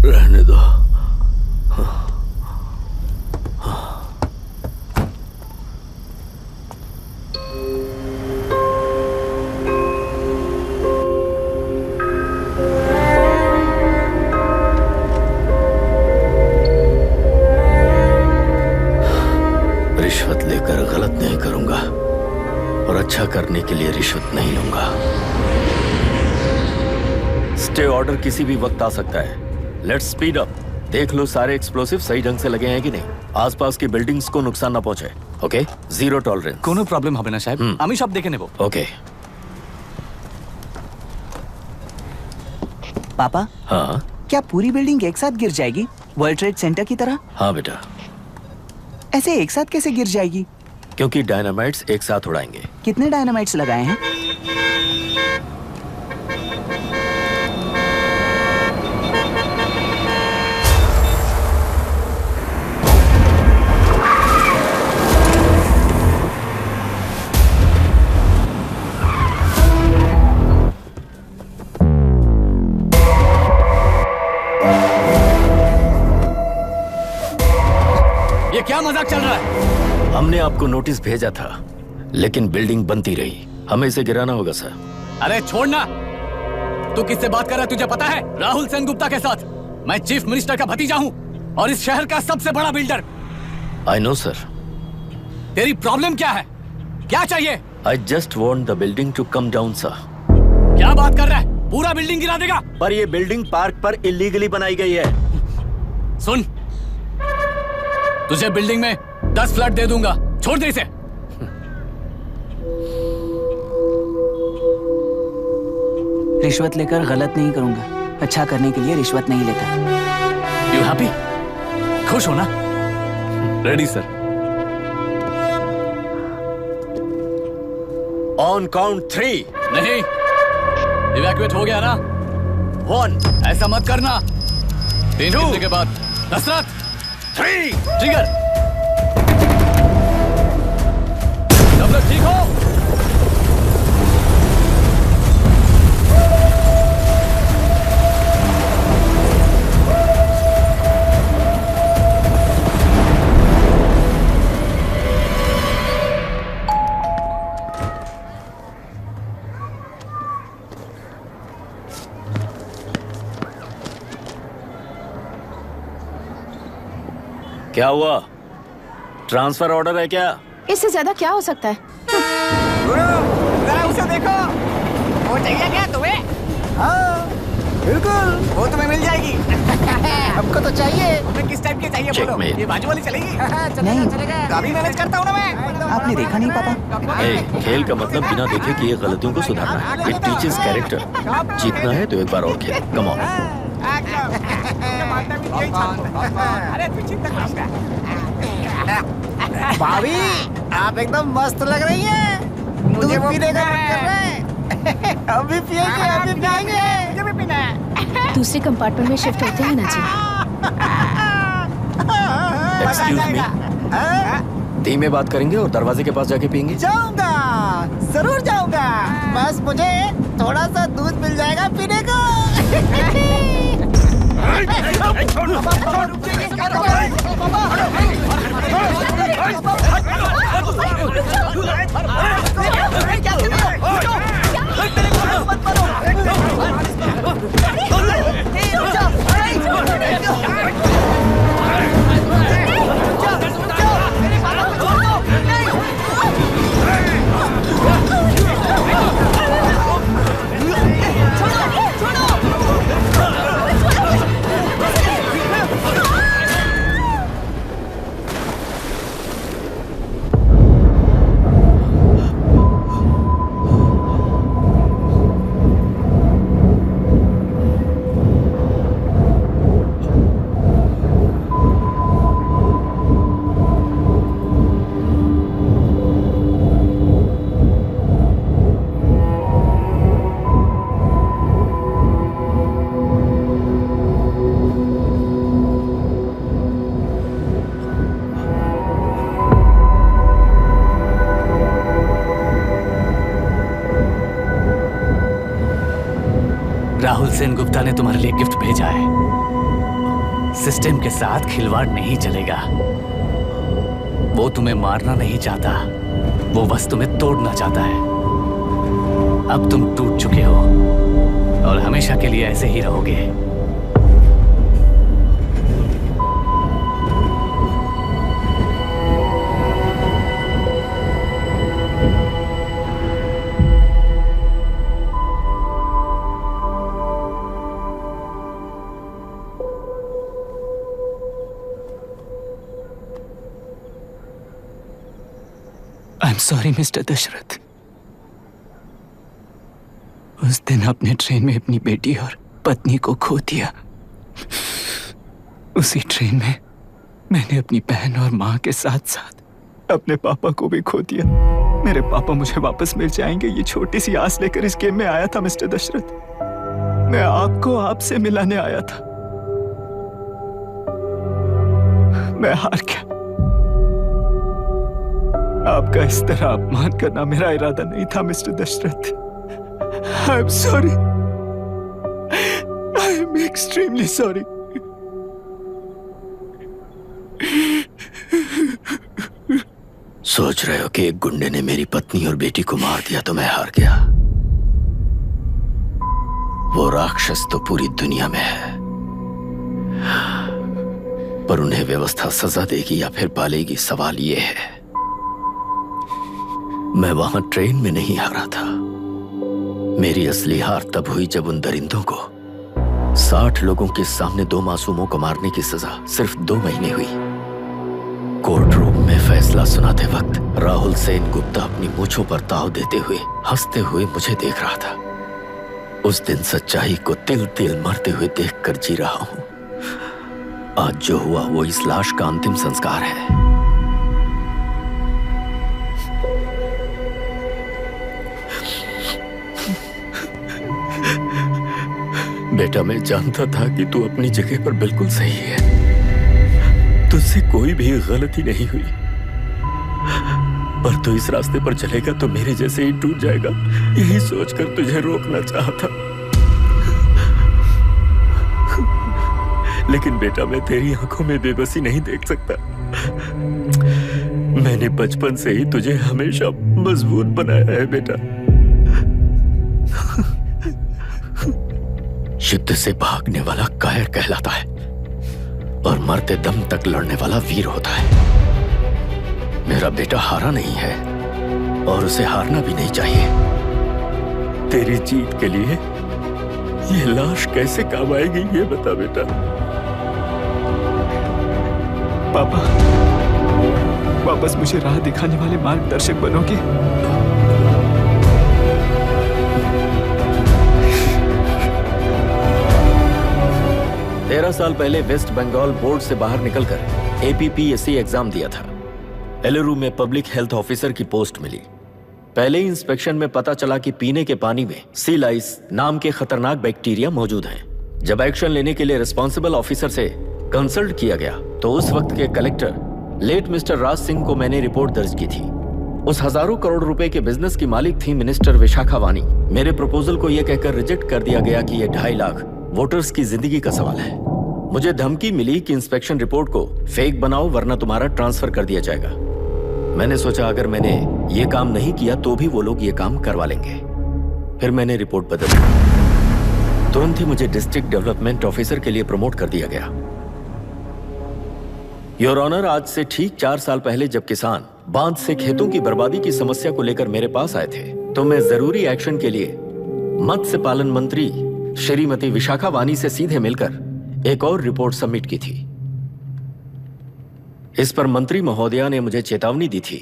रहने दो। रिश्वत लेकर गलत नहीं करूंगा और अच्छा करने के लिए रिश्वत नहीं लूंगा। स्टे ऑर्डर किसी भी वक्त आ सकता है। Let's speed up. देख लो सारे एक्सप्लोसिव सही ढंग से लगे हैं कि नहीं। आसपास की बिल्डिंग्स को नुकसान ना पहुंचे। Okay, zero tolerance. कोनो प्रॉब्लम হবে না সাহেব, আমি সব দেখে নেব। ओके। पापा, हाँ क्या पूरी बिल्डिंग एक साथ गिर जाएगी, वर्ल्ड ट्रेड सेंटर की तरह? हाँ बेटा। ऐसे एक साथ कैसे गिर जाएगी? क्योंकि डायनामाइट्स एक साथ उड़ाएंगे। कितने डायनामाइट्स लगाए हैं? ये क्या मजाक चल रहा है? हमने आपको नोटिस भेजा था, लेकिन बिल्डिंग बनती रही। हमें इसे गिराना होगा सर। अरे छोड़ना। तू किससे बात कर रहा है तुझे पता है? राहुल सेनगुप्ता के साथ। मैं चीफ मिनिस्टर का भतीजा हूँ और इस शहर का सबसे बड़ा बिल्डर। I know sir. तेरी प्रॉब्लम क्या है? क्या चाहिए? I just want the building to come down sir. क्या बात कर रहा है? पूरा बिल्डिंग गिरा देगा? पर ये बिल्डिंग पार्क पर इलीगली बनाई गई है। सुन, तुझे बिल्डिंग में 10 फ्लैट दे दूंगा, छोड़ दे इसे। रिश्वत लेकर गलत नहीं करूंगा, अच्छा करने के लिए रिश्वत नहीं लेता। You happy? खुश हो ना? Ready sir. On count 3। नहीं, इवैक्यूएट हो गया ना? 1। ऐसा मत करना। 3 गिनने के बाद दशरथ 3 ट्रिगर। सब लोग ठीक हो? क्या हुआ? ट्रांसफर ऑर्डर है क्या? इससे ज्यादा क्या हो सकता है? जरा उसे देखो, वो चाहिए क्या तुम्हें? हाँ बिल्कुल, वो तुम्हें मिल जाएगी। हमको तो चाहिए। तुम्हें किस टाइप की चाहिए बोलो? ये बाजू वाली चलेगी? नहीं काफी मैनेज करता हूँ ना मैं। आपने देखा नहीं पापा? खेल का मतलब बिना देखे कि ये गलतियों को सुधारना है। It teaches character. जीतना है तो एक बार और खेल। Come on. अरे तू चिंता मत कर। भाभी आप एकदम मस्त लग रही हैं। मुझे पीने का मन कर रहा है। अभी पिएंगे, अभी पिएंगे। मुझे भी पीना है। दूसरे कंपार्टमेंट में शिफ्ट होते हैं ना जी। एक्सक्यूज मी, धीमे बात करेंगे और दरवाजे के पास जाके पिएंगे। जाऊंगा, जरूर जाऊंगा। बस मुझे थोड़ा सा दूध मिल जाएगा पीने को। राहुल सेन गुप्ता ने तुम्हारे लिए गिफ्ट भेजा है। सिस्टम के साथ खिलवाड़ नहीं चलेगा। वो तुम्हें मारना नहीं चाहता, वो बस तुम्हें तोड़ना चाहता है। अब तुम टूट चुके हो और हमेशा के लिए ऐसे ही रहोगे। I'm sorry, mister Dasharath. उस दिन आपने ट्रेन में अपनी बेटी और पत्नी को खो दिया। उसी ट्रेन में मैंने अपनी बहन और माँ के साथ साथ अपने पापा को भी खो दिया। मेरे पापा मुझे वापस मिल जाएंगे, ये छोटी सी आस लेकर इस गेम में आया था मिस्टर दशरथ। मैं आपको आपसे मिलाने आया था। मैं हार गया। आपका इस तरह अपमान करना मेरा इरादा नहीं था mister Dashrath. I am sorry. I am extremely sorry. सोच रहे हो कि एक गुंडे ने मेरी पत्नी और बेटी को मार दिया तो मैं हार गया? वो राक्षस तो पूरी दुनिया में है, पर उन्हें व्यवस्था सजा देगी या फिर पालेगी, सवाल ये है। मैं वहां ट्रेन में नहीं हारा था। मेरी असली हार तब हुई जब उन दरिंदों को 60 लोगों के सामने 2 मासूमों को मारने की सजा सिर्फ 2 महीने हुई। कोर्ट रूम में फैसला सुनाते वक्त राहुल सेन गुप्ता अपनी मूंछों पर ताव देते हुए हंसते हुए मुझे देख रहा था। उस दिन सच्चाई को तिल तिल मरते हुए देखकर जी रहा हूं। आज जो हुआ वो इस लाश का अंतिम संस्कार है। बेटा, मैं जानता था कि तू अपनी जगह पर बिल्कुल सही है। तुझसे कोई भी गलती नहीं हुई, पर तू इस रास्ते पर चलेगा तो मेरे जैसे ही टूट जाएगा, यही सोचकर तुझे रोकना चाहता। लेकिन बेटा, मैं तेरी आंखों में बेबसी नहीं देख सकता। मैंने बचपन से ही तुझे हमेशा मजबूत बनाया है बेटा। युद्ध से भागने वाला कायर कहलाता है, और मरते दम तक लड़ने वाला वीर होता है। मेरा बेटा हारा नहीं है और उसे हारना भी नहीं चाहिए। तेरी जीत के लिए ये लाश कैसे काम आएगी ये बता बेटा। पापा, वापस मुझे राह दिखाने वाले मार्गदर्शक बनोगे? 13 साल पहले वेस्ट बंगाल बोर्ड से बाहर निकलकर APPSC एग्जाम दिया था। एलुरु में पब्लिक हेल्थ ऑफिसर की पोस्ट मिली। पहले ही इंस्पेक्शन में पता चला कि पीने के पानी में सी लाइस नाम के खतरनाक बैक्टीरिया मौजूद हैं। जब एक्शन लेने के लिए रिस्पॉन्सिबल ऑफिसर से कंसल्ट किया गया तो उस वक्त के collector late mister Raj Singh को मैंने रिपोर्ट दर्ज की थी। उस हजारों करोड़ रुपए के बिजनेस की मालिक थी मिनिस्टर विशाखा वानी। मेरे प्रपोजल को यह कहकर रिजेक्ट कर दिया गया कि यह 2.5 लाख वोटर्स की जिंदगी का सवाल है। मुझे धमकी मिली कि इंस्पेक्शन रिपोर्ट को फेक बनाओ वरना तुम्हारा ट्रांसफर कर दिया जाएगा। मैंने सोचा अगर मैंने ये काम नहीं किया तो भी वो लोग ये काम करवा लेंगे। फिर मैंने रिपोर्ट बदल दी। तुरंत ही मुझे डिस्ट्रिक्ट डेवलपमेंट ऑफिसर के लिए प्रमोट कर दिया गया। योर ऑनर, आज से ठीक 4 साल पहले जब किसान बांध से खेतों की बर्बादी की समस्या को लेकर मेरे पास आए थे तो मैं जरूरी एक्शन के लिए मत्स्य पालन मंत्री श्रीमती विशाखा वानी से सीधे मिलकर एक और रिपोर्ट सबमिट की थी। इस पर मंत्री महोदया ने मुझे चेतावनी दी थी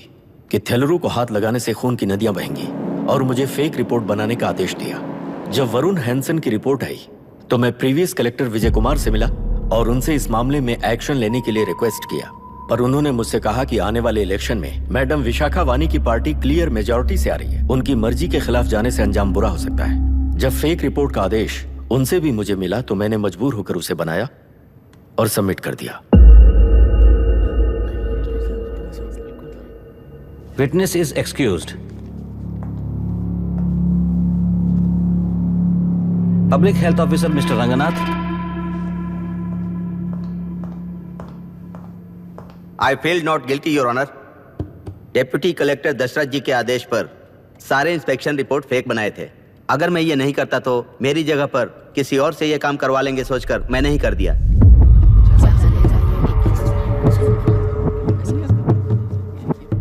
कि थेलरू को हाथ लगाने से खून की नदियां बहेंगी और मुझे फेक रिपोर्ट बनाने का आदेश दिया। जब वरुण हैंसन की रिपोर्ट आई तो मैं प्रीवियस कलेक्टर विजय कुमार से मिला और उनसे इस मामले में एक्शन लेने के लिए रिक्वेस्ट किया, पर उन्होंने मुझसे कहा कि आने वाले इलेक्शन में मैडम विशाखा वानी की पार्टी क्लियर मेजॉरिटी से आ रही है, उनकी मर्जी के खिलाफ जाने से अंजाम बुरा हो सकता है। जब फेक रिपोर्ट का आदेश उनसे भी मुझे मिला तो मैंने मजबूर होकर उसे बनाया और सबमिट कर दिया। Witness is excused. Public health officer mister Ranganath. I feel not guilty your honour. Deputy collector Dasharath ji के आदेश पर सारे इंस्पेक्शन रिपोर्ट फेक बनाए थे। अगर मैं ये नहीं करता तो मेरी जगह पर किसी और से ये काम करवा लेंगे सोचकर मैंने ही कर दिया।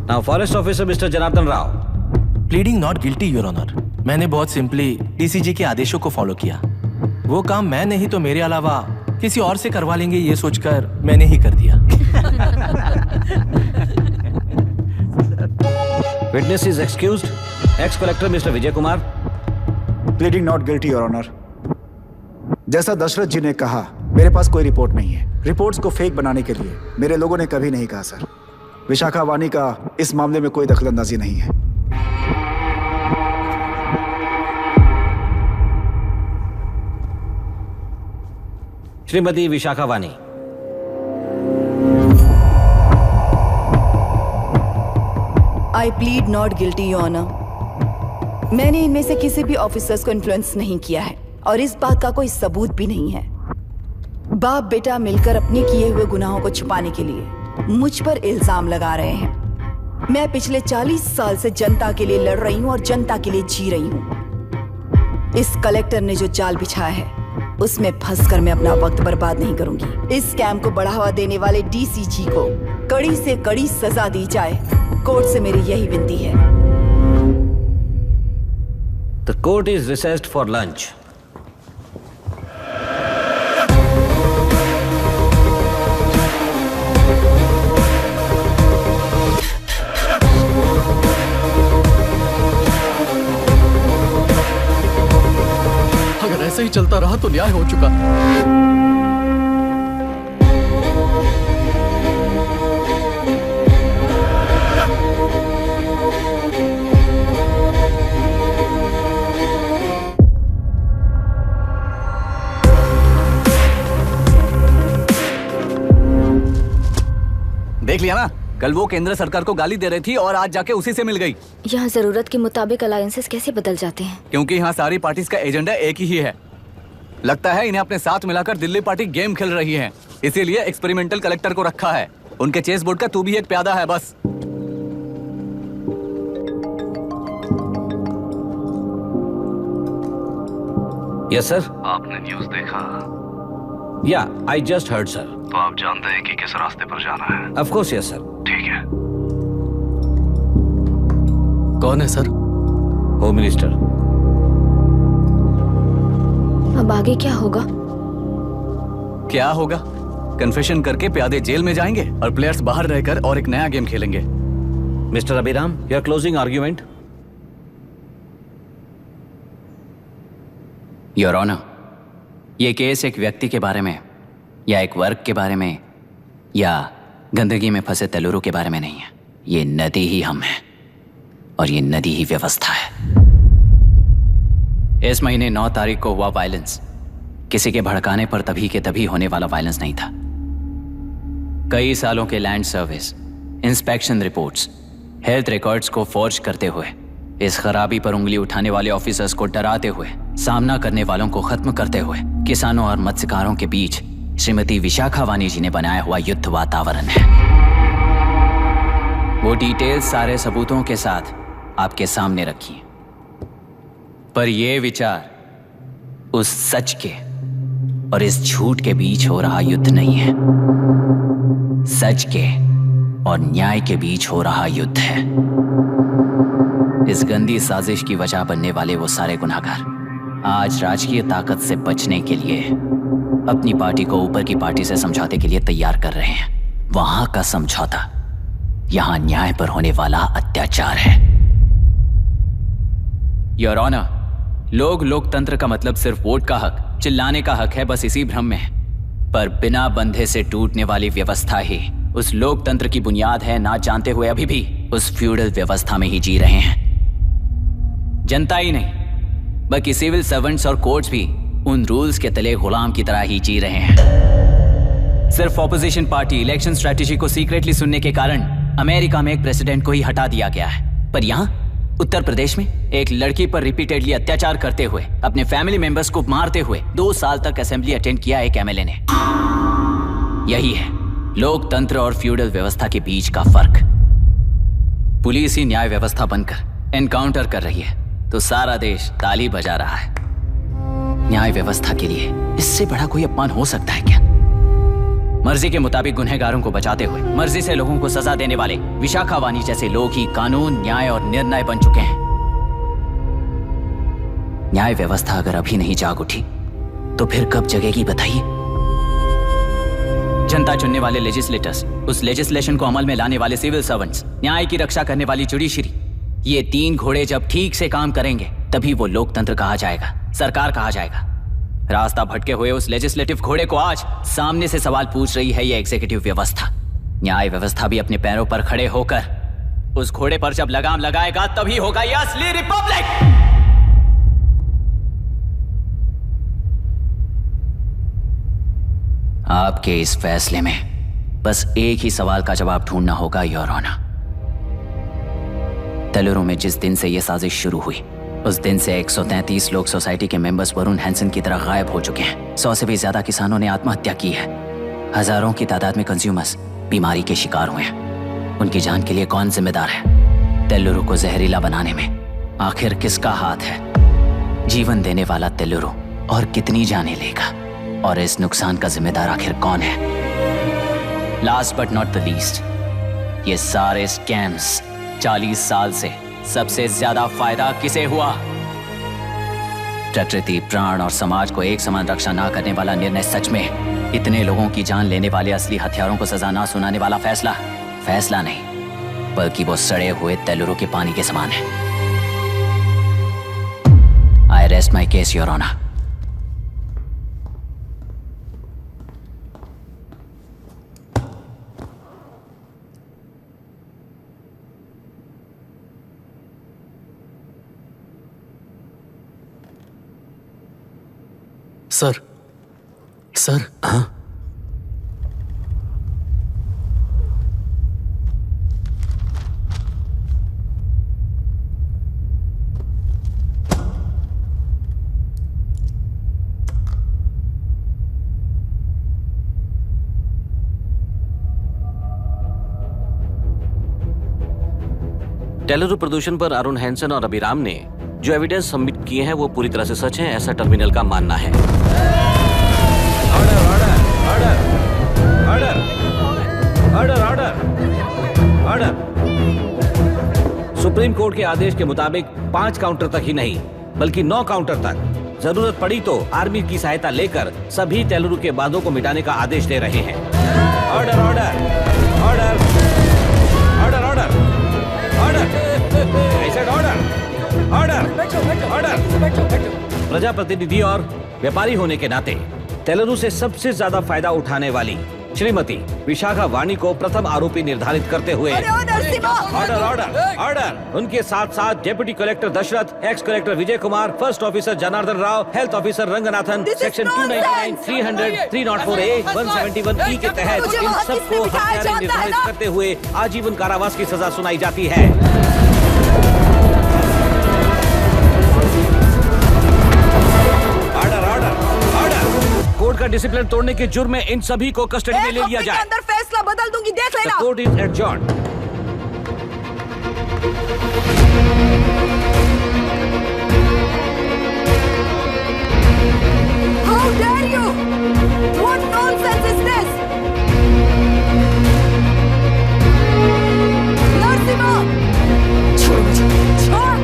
Now forest officer mister Janardhan Rao. Pleading not guilty your honour. मैंने बहुत सिंपली डीसीजी के आदेशों को फॉलो किया। वो काम मैं नहीं तो मेरे अलावा किसी और से करवा लेंगे ये सोचकर मैंने ही कर दिया। Witness is excused. Ex collector mister Vijay Kumar. Pleading not guilty your honour. जैसा दशरथ जी ने कहा, मेरे पास कोई रिपोर्ट नहीं है। रिपोर्ट्स को फेक बनाने के लिए मेरे लोगों ने कभी नहीं कहा सर। विशाखा वानी का इस मामले में कोई दखलंदाजी नहीं है। Shrimati Vishakha Wani. I plead not guilty your honour. मैंने इनमें से किसी भी ऑफिसर्स को इन्फ्लुएंस नहीं किया है और इस बात का कोई सबूत भी नहीं है। बाप बेटा मिलकर अपने किए हुए गुनाहों को छुपाने के लिए मुझ पर इल्जाम लगा रहे हैं। मैं पिछले 40 साल से जनता के लिए लड़ रही हूँ और जनता के लिए जी रही हूँ। इस कलेक्टर ने जो जाल बिछाया है उसमें फंसकर मैं अपना वक्त बर्बाद नहीं करूंगी। इस स्कैम को बढ़ावा देने वाले डीसीजी को कड़ी से कड़ी सजा दी जाए, कोर्ट से मेरी यही विनती है। The court is recessed for lunch. अगर ऐसे ही चलता रहा तो न्याय हो चुका। देख लिया ना, कल वो केंद्र सरकार को गाली दे रही थी और आज जाके उसी से मिल गई। यहाँ जरूरत के मुताबिक अलायंसेस कैसे बदल जाते हैं? क्योंकि यहाँ सारी पार्टीज का एजेंडा एक ही है। लगता है इन्हें अपने साथ मिलाकर दिल्ली पार्टी गेम खेल रही है, इसीलिए एक्सपेरिमेंटल कलेक्टर को रखा है। उनके चेस बोर्ड का तू भी एक प्यादा है बस। Yes sir. आपने न्यूज़ देखा? या आई जस्ट हर्ड सर। तो आप जानते हैं कि किस रास्ते पर जाना है? Of course yes sir. ठीक है। कौन है सर? Home minister. अब आगे क्या होगा? क्या होगा? कन्फेशन करके प्यादे जेल में जाएंगे और प्लेयर्स बाहर रहकर और एक नया गेम खेलेंगे। Mister Abhiram, your closing argument. Your honour, ये केस एक व्यक्ति के बारे में या एक वर्ग के बारे में या गंदगी में फंसे तेलुरु के बारे में नहीं है। ये नदी ही हम हैं और ये नदी ही व्यवस्था है। इस महीने 9 तारीख को हुआ वायलेंस किसी के भड़काने पर तभी के तभी होने वाला वायलेंस नहीं था। कई सालों के land service, inspection reports, health records को फॉर्ज करते हुए, इस खराबी पर उंगली उठाने वाले ऑफिसर्स को डराते हुए, सामना करने वालों को खत्म करते हुए किसानों और मत्स्यकारों के बीच श्रीमती विशाखा वानी जी ने बनाया हुआ युद्ध वातावरण है। वो डिटेल्स सारे सबूतों के साथ आपके सामने रखी, पर यह विचार उस सच के और इस झूठ के बीच हो रहा युद्ध नहीं है, सच के और न्याय के बीच हो रहा युद्ध है। इस गंदी साजिश की वजह बनने वाले वो सारे गुनहगार आज राजकीय ताकत से बचने के लिए अपनी पार्टी को ऊपर की पार्टी से समझौते के लिए तैयार कर रहे हैं। वहां का समझौता यहां न्याय पर होने वाला अत्याचार है। योर ऑनर, लोग लोकतंत्र का मतलब सिर्फ वोट का हक, चिल्लाने का हक है, बस इसी भ्रम में है। पर बिना बंधे से टूटने वाली व्यवस्था ही उस लोकतंत्र की बुनियाद है, ना जानते हुए अभी भी उस फ्यूडल व्यवस्था में ही जी रहे हैं। जनता ही नहीं बल्कि सिविल सर्वेंट्स और कोर्ट्स भी उन रूल्स के तले गुलाम की तरह ही जी रहे हैं। सिर्फ ऑपोजिशन पार्टी इलेक्शन स्ट्रेटेजी को सीक्रेटली सुनने के कारण अमेरिका में एक प्रेसिडेंट को ही हटा दिया गया है, पर यहां उत्तर प्रदेश में एक लड़की पर रिपीटेडली अत्याचार करते हुए, अपने फैमिली मेंबर्स को मारते हुए 2 साल तक असेंबली अटेंड किया एक एमएलए ने। यही है लोकतंत्र और फ्यूडल व्यवस्था के बीच का फर्क। पुलिस ही न्याय व्यवस्था बनकर एनकाउंटर कर रही है तो सारा देश ताली बजा रहा है। न्याय व्यवस्था के लिए इससे बड़ा कोई अपमान हो सकता है क्या? मर्जी के मुताबिक गुनहगारों को बचाते हुए मर्जी से लोगों को सजा देने वाले विशाखा वानी जैसे लोग ही कानून, न्याय और निर्णय बन चुके हैं। न्याय व्यवस्था अगर अभी नहीं जाग उठी तो फिर कब जगेगी बताइए? जनता चुनने वाले लेजिस्लेटर्स, उस लेजिस्लेशन को अमल में लाने वाले सिविल सर्वेंट्स, न्याय की रक्षा करने वाली जुडिशरी, ये 3 घोड़े जब ठीक से काम करेंगे तभी वो लोकतंत्र कहा जाएगा, सरकार कहा जाएगा। रास्ता भटके हुए उस लेजिस्लेटिव घोड़े को आज सामने से सवाल पूछ रही है ये एग्जीक्यूटिव व्यवस्था। न्याय व्यवस्था भी अपने पैरों पर खड़े होकर उस घोड़े पर जब लगाम लगाएगा तभी होगा ये असली रिपब्लिक। आपके इस फैसले में बस एक ही सवाल का जवाब ढूंढना होगा योर ऑनर। तेलुरु में जिस दिन से यह साजिश शुरू हुई उस दिन से 133 लोग सोसाइटी के मेंबर्स वरुण हैंसन की तरह गायब हो चुके हैं। 100 से भी ज्यादा किसानों ने आत्महत्या की है। हजारों की तादाद में कंज्यूमर्स बीमारी के शिकार हुए हैं। उनकी जान के लिए कौन जिम्मेदार है? तेलुरु को जहरीला बनाने में आखिर किसका हाथ है? जीवन देने वाला तेलुरु और कितनी जाने लेगा? और इस नुकसान का जिम्मेदार आखिर कौन है? Last but not the least, ये सारे स्कैम्स 40 साल से सबसे ज्यादा फायदा किसे हुआ? प्रकृति, प्राण और समाज को एक समान रक्षा ना करने वाला निर्णय सच में इतने लोगों की जान लेने वाले असली हथियारों को सजा ना सुनाने वाला फैसला नहीं बल्कि वो सड़े हुए तेलुरु के पानी के समान है। I rest my case your honour. Sir हाँ? तेलुरु प्रदूषण पर अरुण हैंसन और अभिराम ने जो एविडेंस सबमिट किए हैं वो पूरी तरह से सच है, ऐसा टर्मिनल का मानना है। Order, order. Order order order. Supreme court के आदेश के मुताबिक 5 काउंटर तक ही नहीं बल्कि 9 काउंटर तक, जरूरत पड़ी तो आर्मी की सहायता लेकर सभी तेलुरु के बांधों को मिटाने का आदेश दे रहे हैं। Order order order order order order order order order. प्रजाप्रतिनिधि और व्यापारी होने के नाते तेलुरु से सबसे ज्यादा फायदा उठाने वाली श्रीमती विशाखा वाणी को प्रथम आरोपी निर्धारित करते हुए ऑर्डर ऑर्डर ऑर्डर। उनके साथ साथ deputy collector Dasharath, ex collector Vijay Kumar, first officer Janardhan Rao, health officer Ranganathan, section 299, 300, 304A, 171E के तहत इन सबको हत्यारे निर्धारित करते हुए आजीवन कारावास की सजा सुनाई जाती है। कोर्ट का डिसिप्लिन तोड़ने के जुर्म में इन सभी को कस्टडी में ले लिया जाए। अंदर फैसला बदल दूंगी, देख लेना। Court is adjourned. How dare you? What nonsense is this? Narasimha, छोड़ मुझे, छोड़।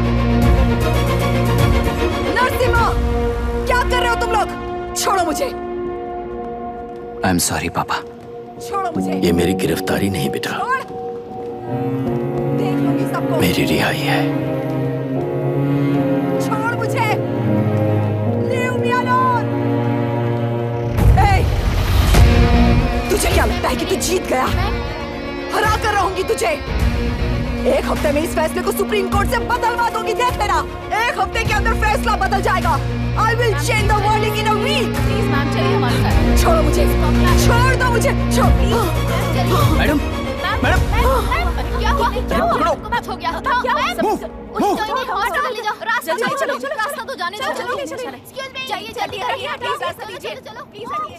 नरसिम्हा, क्या कर रहे हो तुम लोग? छोड़ो मुझे। आई एम सॉरी पापा। छोड़ो मुझे। ये मेरी गिरफ्तारी नहीं बेटा, देख लूंगी सबको। मेरी रिहाई है। छोड़ मुझे। Leave me alone. Hey, तुझे क्या लगता है कि तू जीत गया? हरा कर रहूंगी तुझे। एक हफ्ते में इस फैसले को सुप्रीम कोर्ट से बदलवा दूंगी, देख लेना। एक हफ्ते के अंदर फैसला बदल जाएगा। I will change the verdict in a week. Please ma'am, चलिए हमारे साथ। छोड़ो मुझे, छोड़ दो मुझे, छोड़। मैडम, मैडम, क्या हुआ? क्या हुआ? कुछ हो गया? क्या हुआ? रास्ता तो जाने दो। एक्सक्यूज मी, चाहिए जल्दी करिए, प्लीज रास्ता दीजिए। चलो प्लीज हटिए।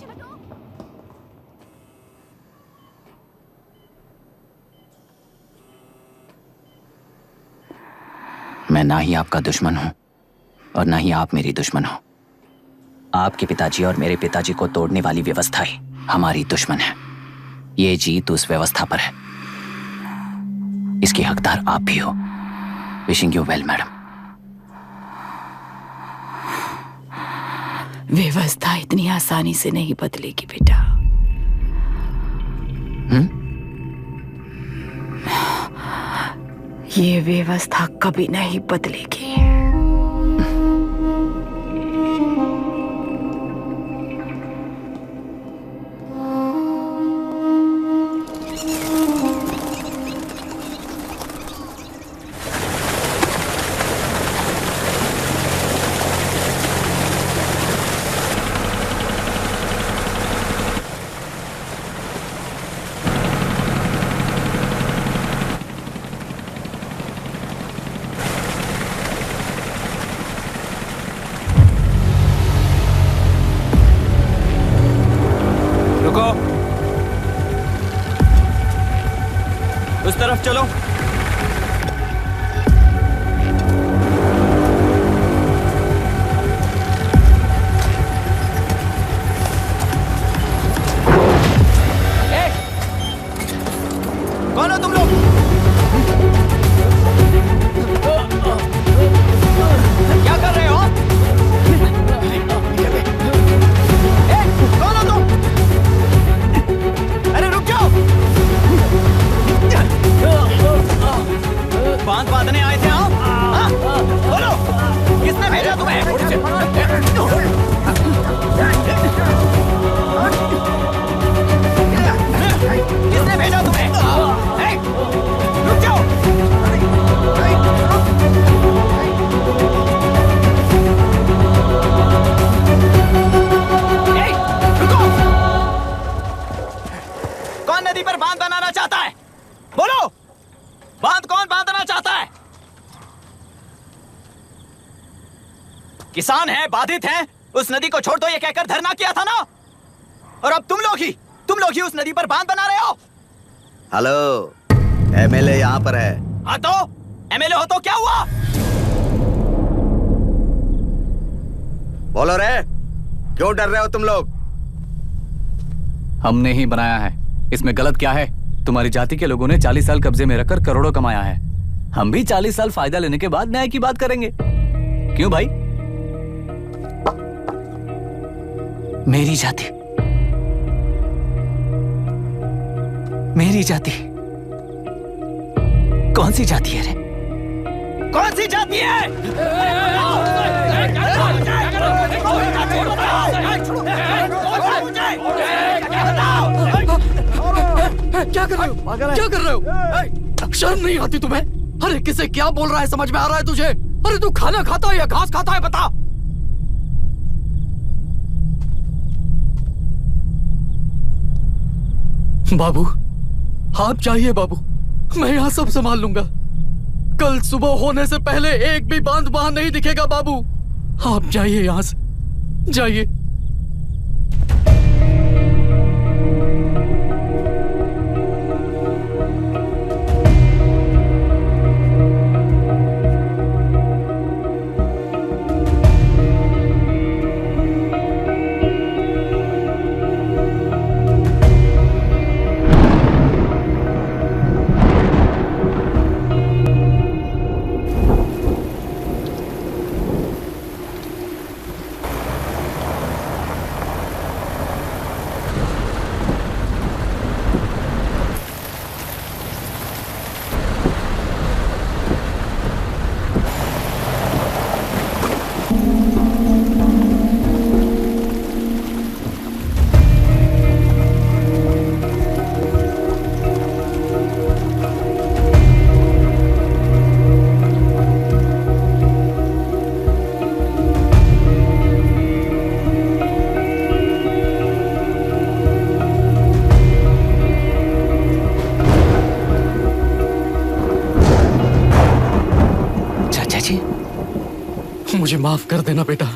मैं ना ही आपका दुश्मन हूं और ना ही आप मेरी दुश्मन हो। आपके पिताजी और मेरे पिताजी को तोड़ने वाली व्यवस्था ही हमारी दुश्मन है। ये जीत उस व्यवस्था पर है, इसकी हकदार आप भी हो। Wishing you well madam. व्यवस्था इतनी आसानी से नहीं बदलेगी बेटा। ये व्यवस्था कभी नहीं बदलेगी। उस तरफ चलो। कौन हो तुम लोग? क्या कर रहे हो? कौन हो तुम? अरे रुक जाओ। बांध बांधने आए थे आप? बोलो, किसने भेजा तुम्हें? किसने भेजा तुम्हें? रुक जाओ। रुको। कौन नदी पर बांध बनाना चाहता है? बोलो, बांध कौन बांधना चाहता है? किसान हैं, बाधित हैं, उस नदी को छोड़ दो ये कहकर धरना किया था ना। और अब तुम लोग ही उस नदी पर बांध बना रहे हो। हेलो, एमएलए यहाँ पर है। हाँ तो एमएलए हो तो क्या हुआ? बोलो रे, क्यों डर रहे हो तुम लोग? हमने ही बनाया है, इसमें गलत क्या है? तुम्हारी जाति के लोगों ने 40 साल कब्जे में रखकर करोड़ों कमाया है। हम भी 40 साल फायदा लेने के बाद न्याय की बात करेंगे। क्यों भाई? मेरी जाति, मेरी जाति कौन सी जाति है रे? कौन सी जाति है? क्या कर रहे हो? क्या कर रहे हो? शर्म नहीं आती तुम्हें? अरे किसे क्या बोल रहा है समझ में आ रहा है तुझे? अरे तू खाना खाता है या घास खाता है बता। बाबू आप चाहिए बाबू, मैं यहाँ सब संभाल लूंगा। कल सुबह होने से पहले एक भी बांध वहां नहीं दिखेगा बाबू। आप जाइए यहाँ से, जाइए। मुझे माफ कर देना बेटा।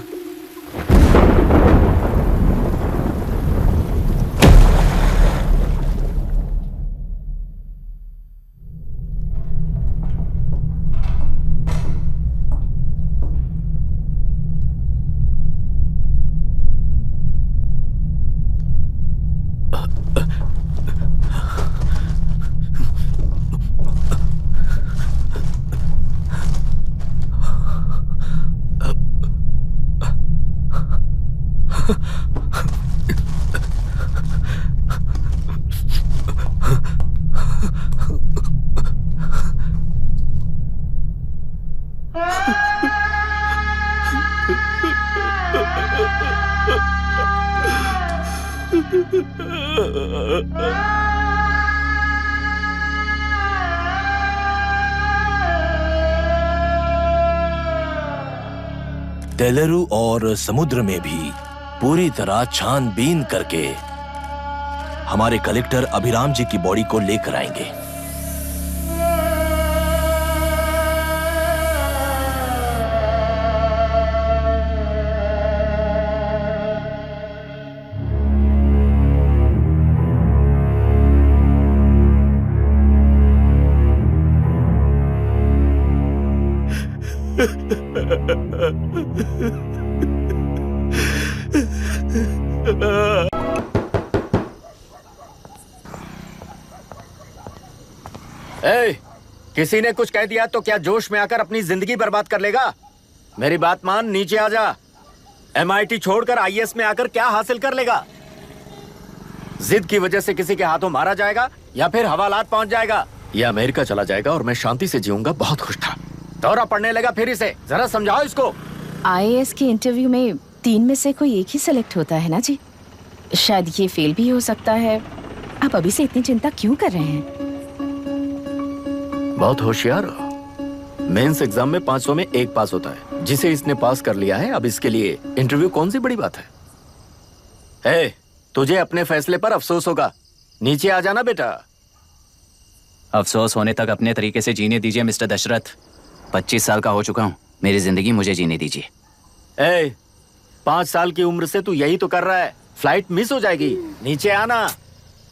तेलुरु और समुद्र में भी पूरी तरह छानबीन करके हमारे कलेक्टर अभिराम जी की बॉडी को लेकर आएंगे। किसी ने कुछ कह दिया तो क्या जोश में आकर अपनी जिंदगी बर्बाद कर लेगा? मेरी बात मान, नीचे आ जा। MIT छोड़कर IAS में आकर क्या हासिल कर लेगा? जिद की वजह से किसी के हाथों मारा जाएगा या फिर हवालात पहुंच जाएगा या अमेरिका चला जाएगा और मैं शांति से जीऊंगा। बहुत खुश था, दौरा पड़ने लगा फिर इसे। जरा समझाओ इसको। IAS के इंटरव्यू में 3 में से कोई एक ही सेलेक्ट होता है ना जी? शायद ये फेल भी हो सकता है। आप अभी से इतनी चिंता क्यों कर रहे हैं? बहुत होशियार हो। मेंस एग्जाम में 500 में 1 पास होता है, जिसे इसने पास कर लिया है। अब इसके लिए इंटरव्यू कौन सी बड़ी बात है? तुझे अपने फैसले पर अफसोस होगा। नीचे आ जाना बेटा। अफसोस होने तक अपने तरीके से जीने दीजिए मिस्टर दशरथ। 25 साल का हो चुका हूँ, मेरी जिंदगी मुझे जीने दीजिए। 5 साल की उम्र से तू यही तो कर रहा है। फ्लाइट मिस हो जाएगी, नीचे आना।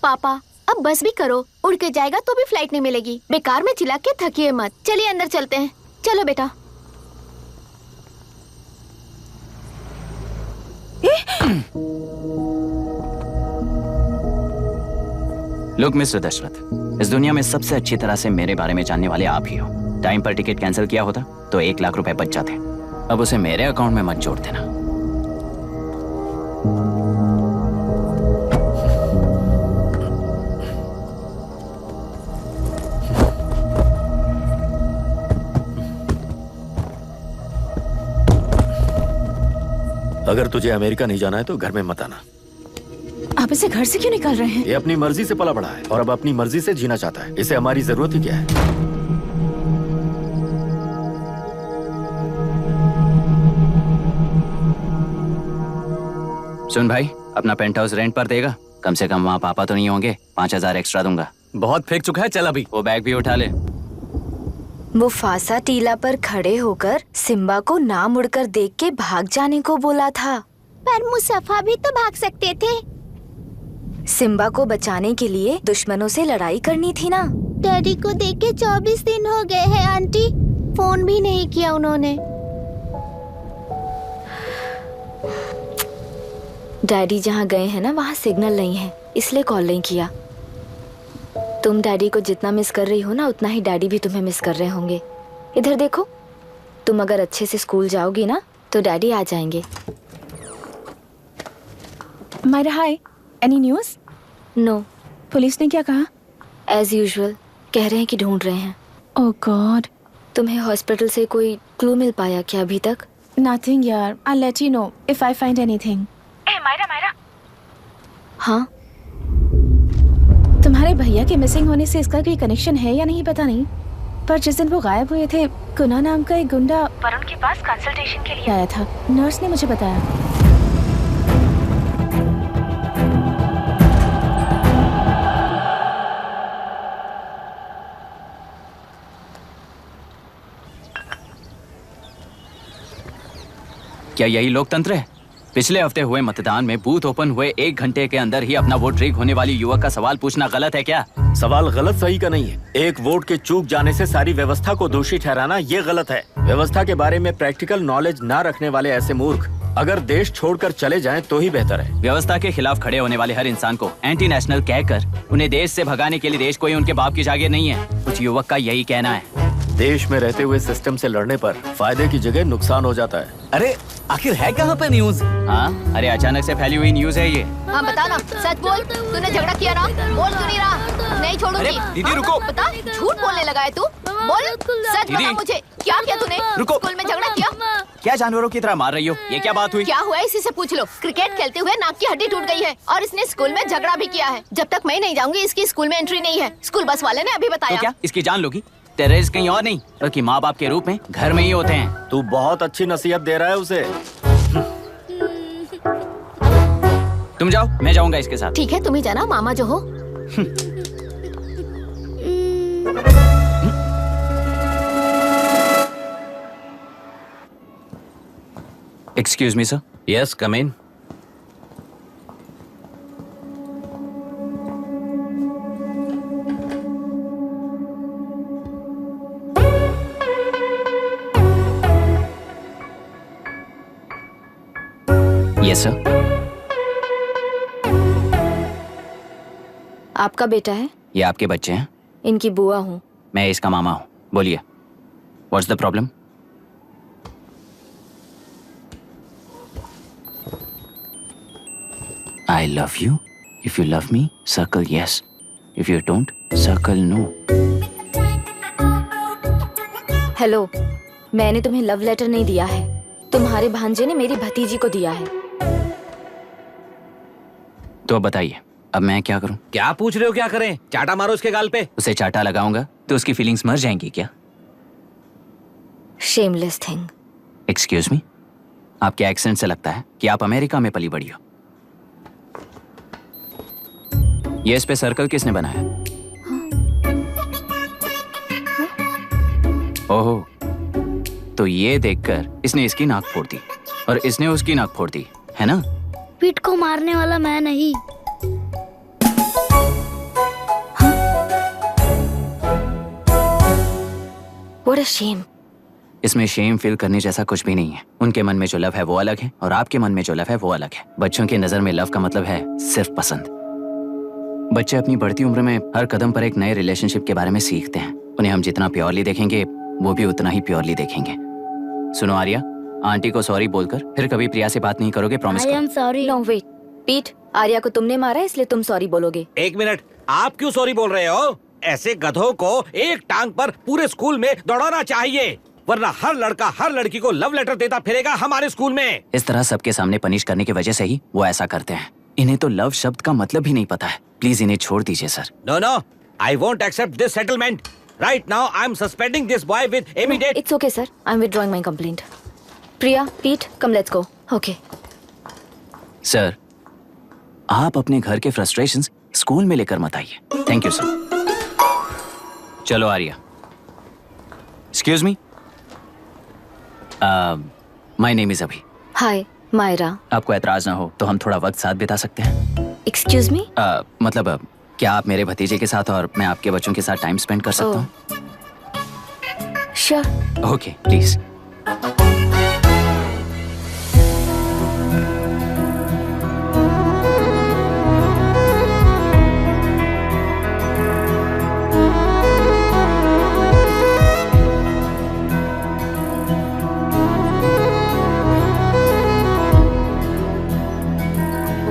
पापा अब बस भी करो, उड़ के जाएगा तो भी फ्लाइट नहीं मिलेगी। बेकार में चिल्ला के थकिए मत। चलिए अंदर चलते हैं। चलो बेटा। लुक मिस्टर दशरथ, इस दुनिया में सबसे अच्छी तरह से मेरे बारे में जानने वाले आप ही हो। टाइम पर टिकट कैंसिल किया होता तो 1 लाख रुपए बच जाते। अब उसे मेरे अकाउंट में मत जोड़ देना। अगर तुझे अमेरिका नहीं जाना है तो घर में मत आना। आप इसे घर से क्यों निकाल रहे हैं? ये अपनी मर्जी से पला बड़ा है और अब अपनी मर्जी से जीना चाहता है। इसे हमारी जरूरत ही क्या है? सुन भाई, अपना पेंट हाउस रेंट पर देगा? कम से कम वहाँ पापा तो नहीं होंगे। 5000 एक्स्ट्रा दूंगा। बहुत फेंक चुका है, चल अभी। वो बैग भी उठा ले। मुफासा टीला पर खड़े होकर सिम्बा को ना मुड़कर देख के भाग जाने को बोला था। पर मुसफा भी तो भाग सकते थे। सिम्बा को बचाने के लिए दुश्मनों से लड़ाई करनी थी ना। डैडी को देख के 24 दिन हो गए हैं आंटी, फोन भी नहीं किया उन्होंने। डैडी जहाँ गए हैं ना वहाँ सिग्नल नहीं है, इसलिए कॉल नहीं किया। तुम डैडी को जितना मिस कर रही हो ना उतना ही डैडी भी तुम्हें मिस कर रहे होंगे। इधर देखो, तुम अगर अच्छे से स्कूल जाओगी ना तो डैडी आ जाएंगे। मायरा हाय, एनी न्यूज़? नो। पुलिस ने क्या कहा? एज यूजुअल कह रहे हैं कि ढूंढ रहे हैं। ओह गॉड। तुम्हें हॉस्पिटल से कोई क्लू मिल पाया क्या अभी तक? नथिंग यार, I let you know if I find anything. Myra. हाँ, तुम्हारे भैया के मिसिंग होने से इसका कोई कनेक्शन है या नहीं पता नहीं, पर जिस दिन वो गायब हुए थे कुना नाम का एक गुंडा वरुण के पास कंसल्टेशन के लिए आया था। नर्स ने मुझे बताया। क्या यही लोकतंत्र है? पिछले हफ्ते हुए मतदान में बूथ ओपन हुए 1 घंटे के अंदर ही अपना वोट रीक होने वाली युवक का सवाल पूछना गलत है क्या? सवाल गलत सही का नहीं है। एक वोट के चूक जाने से सारी व्यवस्था को दोषी ठहराना ये गलत है। व्यवस्था के बारे में प्रैक्टिकल नॉलेज ना रखने वाले ऐसे मूर्ख अगर देश छोड़कर चले जाएं तो ही बेहतर है। व्यवस्था के खिलाफ खड़े होने वाले हर इंसान को एंटी नेशनल कहकर उन्हें देश से भगाने के लिए देश कोई उनके बाप की जागीर नहीं है। कुछ युवक का यही कहना है। देश में रहते हुए सिस्टम से लड़ने पर फायदे की जगह नुकसान हो जाता है। अरे आखिर है कहाँ पे न्यूज? हाँ, अरे अचानक से फैली हुई न्यूज है ये। हाँ बता ना, सच बोल, तूने झगड़ा किया ना? बोल क्यों नहीं रहा? नहीं छोड़ूंगी। दीदी रुको। बता, झूठ बोलने लगा है तू? बोल, सच बता मुझे, क्या किया तूने? रुको। स्कूल में झगड़ा किया? क्या जानवरों की तरह मार रही हो? ये क्या बात हुई? क्या हुआ इसी से पूछ लो। क्रिकेट खेलते हुए नाक की हड्डी टूट गई है और इसने स्कूल में झगड़ा भी किया है। जब तक मैं नहीं जाऊंगी इसकी स्कूल में एंट्री नहीं है। स्कूल बस वाले ने अभी बताया। तो क्या इसकी जान लोगी? टेररिस्ट कहीं और नहीं बल्कि माँ बाप के रूप में घर में ही होते हैं। तू बहुत अच्छी नसीहत दे रहा है उसे। तुम जाओ, मैं जाऊंगा इसके साथ। ठीक है, तुम ही जाना, मामा जो हो। Excuse me sir. Yes, come in. Yes sir. आपका बेटा है? ये आपके बच्चे हैं? इनकी बुआ हूँ। मैं इसका मामा हूँ। बोलिए, what's the problem? I love you. If you love me, circle yes. If you don't, circle no. Hello, मैंने तुम्हें लव लेटर नहीं दिया है। तुम्हारे भांजे ने मेरी भतीजी को दिया है। तो अब बताइए, अब मैं क्या करूं? क्या पूछ रहे हो? क्या करें? चाटा मारो उसके गाल पे। उसे चाटा लगाऊंगा तो उसकी फीलिंग्स मर जाएंगी क्या? Shameless thing. एक्सक्यूज मी, आपके एक्सेंट से लगता है कि आप अमेरिका में पली बड़ी हो। ये इस पे सर्कल किसने बनाया? ओहो, तो ये देखकर इसने इसकी नाक फोड़ दी और इसने उसकी नाक फोड़ दी, है ना? पीठ को मारने वाला मैं नहीं। What a shame. इसमें शेम फील करने जैसा कुछ भी नहीं है। उनके मन में जो लव है वो अलग है और आपके मन में जो लव है वो अलग है। बच्चों की नजर में लव का मतलब है सिर्फ पसंद। बच्चे अपनी बढ़ती उम्र में हर कदम पर एक नए रिलेशनशिप के बारे में सीखते हैं। उन्हें हम जितना प्योरली देखेंगे वो भी उतना ही प्योरली देखेंगे। सुनो आर्या, आंटी को सॉरी बोलकर फिर कभी प्रिया से बात नहीं करोगे, प्रॉमिस करो। I am sorry. No wait, Pete, Arya को तुमने मारा इसलिए तुम सॉरी बोलोगे। एक मिनट, आप क्यों सॉरी बोल रहे हो? ऐसे गधों को एक टांग पर पूरे स्कूल में दौड़ाना चाहिए, वरना हर लड़का हर लड़की को लव लेटर देता फिरेगा हमारे स्कूल में। इस तरह सबके सामने पनिश करने की वजह से ही वो ऐसा करते हैं। इन्हें तो लव शब्द का मतलब भी नहीं पता है। प्लीज इन्हें छोड़ दीजिए sir. No no, I won't accept this settlement. Right now I am suspending this boy with immediate. It's okay sir, I am withdrawing my complaint. Priya, Pete, come let's go. Okay sir, आप अपने घर के फ्रस्ट्रेशंस स्कूल में लेकर मत आइए। Thank you sir. चलो Arya. Excuse me, my name is Abhi. Hi Myra. आपको एतराज ना हो तो हम थोड़ा वक्त साथ बिता सकते हैं? एक्सक्यूज मी, मतलब क्या आप मेरे भतीजे के साथ और मैं आपके बच्चों के साथ टाइम स्पेंड कर सकता हूँ? Sure. Okay please.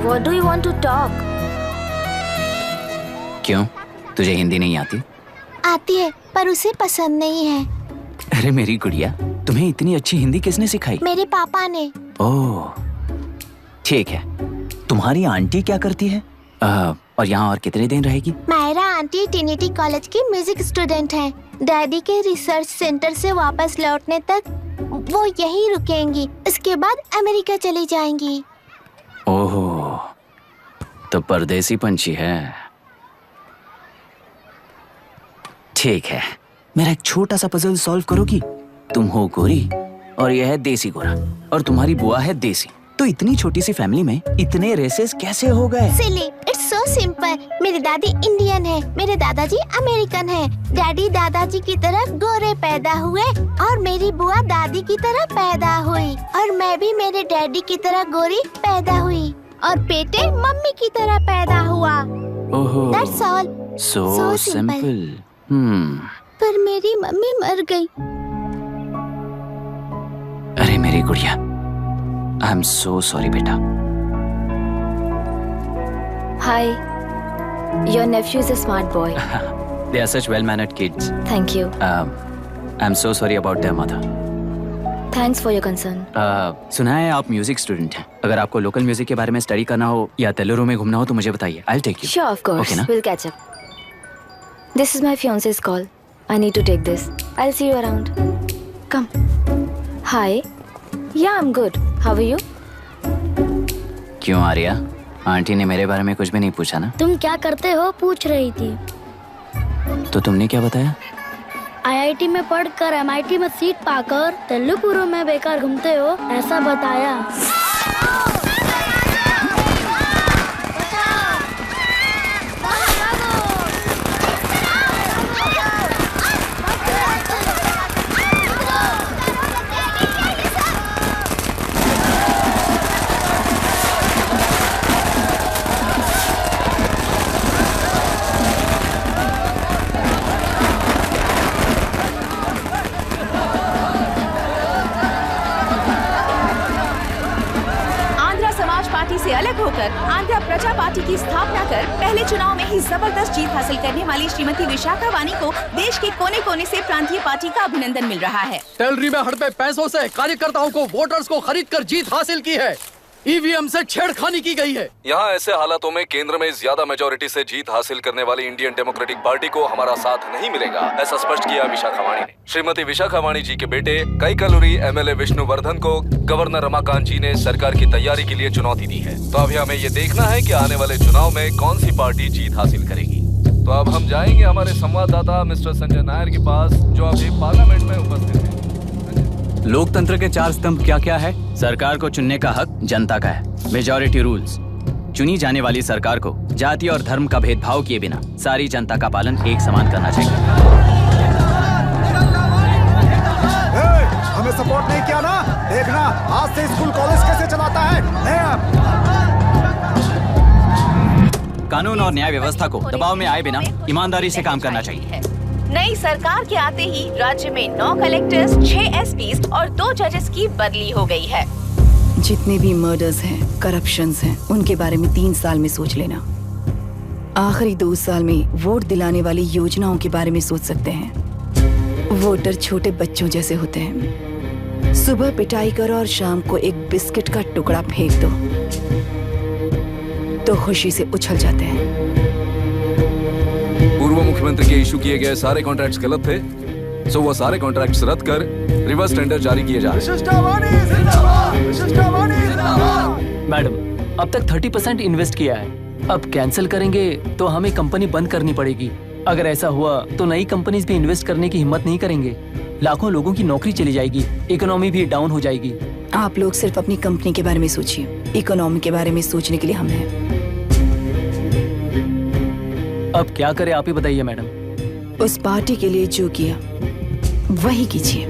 What do you want to talk? क्यों, तुझे हिंदी नहीं आती? आती है पर उसे पसंद नहीं है। अरे मेरी गुड़िया, तुम्हें इतनी अच्छी हिंदी किसने सिखाई? मेरे पापा ने। ओह ठीक है। तुम्हारी आंटी क्या करती है? और यहाँ और कितने दिन रहेगी? मायरा आंटी ट्रिनिटी कॉलेज की म्यूजिक स्टूडेंट हैं। डैडी के रिसर्च सेंटर से वापस लौटने तक वो यहीं रुकेंगी। इसके बाद अमेरिका चली जाएंगी। ओह, तो परदेसी पंछी है। ठीक है, मेरा एक छोटा सा पजल सॉल्व करोगी? तुम हो गोरी और यह है देसी गोरा और तुम्हारी बुआ है देसी, तो इतनी छोटी सी फैमिली में इतने रेसेस कैसे हो गए? सिली, इट्स सो सिंपल। मेरी दादी इंडियन है, मेरे दादाजी अमेरिकन है। डैडी दादाजी की तरह गोरे पैदा हुए और मेरी बुआ दादी की तरह पैदा हुई और मैं भी मेरे डैडी की तरह गोरी पैदा हुई और बेटे मम्मी की तरह पैदा हुआ। ओहो, That's all. so simple. पर मेरी मम्मी मर गई। अरे मेरी गुड़िया, आई एम सो सॉरी बेटा। Hi, your nephew is a smart boy. They are such well-mannered kids. Thank you. I'm so sorry about their mother. Thanks for your concern. सुना है आप म्यूजिक स्टूडेंट हैं। अगर आपको लोकल म्यूजिक के बारे में स्टडी करना हो या तेलुरु में घूमना हो तो मुझे बताइए। I'll take you. Sure, of course. Okay, ना? We'll catch up. This is my fiance's call. I need to take this. I'll see you around. Come. Hi. Yeah, I'm good. How are you? क्यों आर्या, आंटी ने मेरे बारे में कुछ भी नहीं पूछा ना? तुम क्या करते हो पूछ रही थी। तो तुमने क्या बताया? IIT में पढ़कर MIT में सीट पाकर तेलुगु में बेकार घूमते हो ऐसा बताया। से अलग होकर आंध्र प्रजा पार्टी की स्थापना कर पहले चुनाव में ही जबरदस्त जीत हासिल करने वाली श्रीमती विशाखा वानी को देश के कोने कोने से प्रांतीय पार्टी का अभिनंदन मिल रहा है। टेलरी में हड़पे पैसों से कार्यकर्ताओं को वोटर्स को खरीद कर जीत हासिल की है। ईवीएम से छेड़खानी की गई है। यहाँ ऐसे हालातों में केंद्र में ज्यादा मेजोरिटी से जीत हासिल करने वाली इंडियन डेमोक्रेटिक पार्टी को हमारा साथ नहीं मिलेगा, ऐसा स्पष्ट किया विशाखा वाणी ने। श्रीमती विशाखा वाणी जी के बेटे कैकलूरी MLA विष्णुवर्धन को गवर्नर रमाकांत जी ने सरकार की तैयारी के लिए चुनौती दी है। तो अभी हमें ये देखना है कि आने वाले चुनाव में कौन सी पार्टी जीत हासिल करेगी। तो अब हम जाएंगे हमारे संवाददाता मिस्टर संजय नायर के पास, जो अभी पार्लियामेंट में उपस्थित है। लोकतंत्र के 4 स्तंभ क्या क्या है? सरकार को चुनने का हक जनता का है। Majority rules. चुनी जाने वाली सरकार को जाति और धर्म का भेदभाव किए बिना सारी जनता का पालन एक समान करना चाहिए। हमें सपोर्ट नहीं किया ना, देखना आज से स्कूल कॉलेज कैसे चलाता है। कानून और न्याय व्यवस्था को दबाव में आए बिना ईमानदारी से काम करना चाहिए। नई सरकार के आते ही राज्य में 9 कलेक्टर्स, 6 एसपीज और 2 जजेस की बदली हो गई है। जितने भी मर्डर्स हैं, करप्शंस हैं, उनके बारे में 3 साल में सोच लेना। आखिरी 2 साल में वोट दिलाने वाली योजनाओं के बारे में सोच सकते हैं। वोटर छोटे बच्चों जैसे होते हैं। सुबह पिटाई करो और शाम को एक बिस्किट का टुकड़ा फेंक दो तो खुशी से उछल जाते हैं। पूर्व मुख्यमंत्री के इशू किए गए सारे कॉन्ट्रैक्ट्स गलत थे, सो वो सारे कॉन्ट्रैक्ट्स रद्द कर रिवर्स टेंडर जारी किए जा रहे हैं। मैडम, अब तक 30% इन्वेस्ट किया है, अब कैंसिल करेंगे तो हमें कंपनी बंद करनी पड़ेगी। अगर ऐसा हुआ तो नई कंपनीज भी इन्वेस्ट करने की हिम्मत नहीं करेंगे। लाखों लोगों की नौकरी चली जाएगी, इकोनॉमी भी डाउन हो जाएगी। आप लोग सिर्फ अपनी कंपनी के बारे में सोचिए, इकोनॉमी के बारे में सोचने के लिए हम हैं। अब क्या करें आप ही बताइए मैडम। उस पार्टी के लिए जो किया वही कीजिए।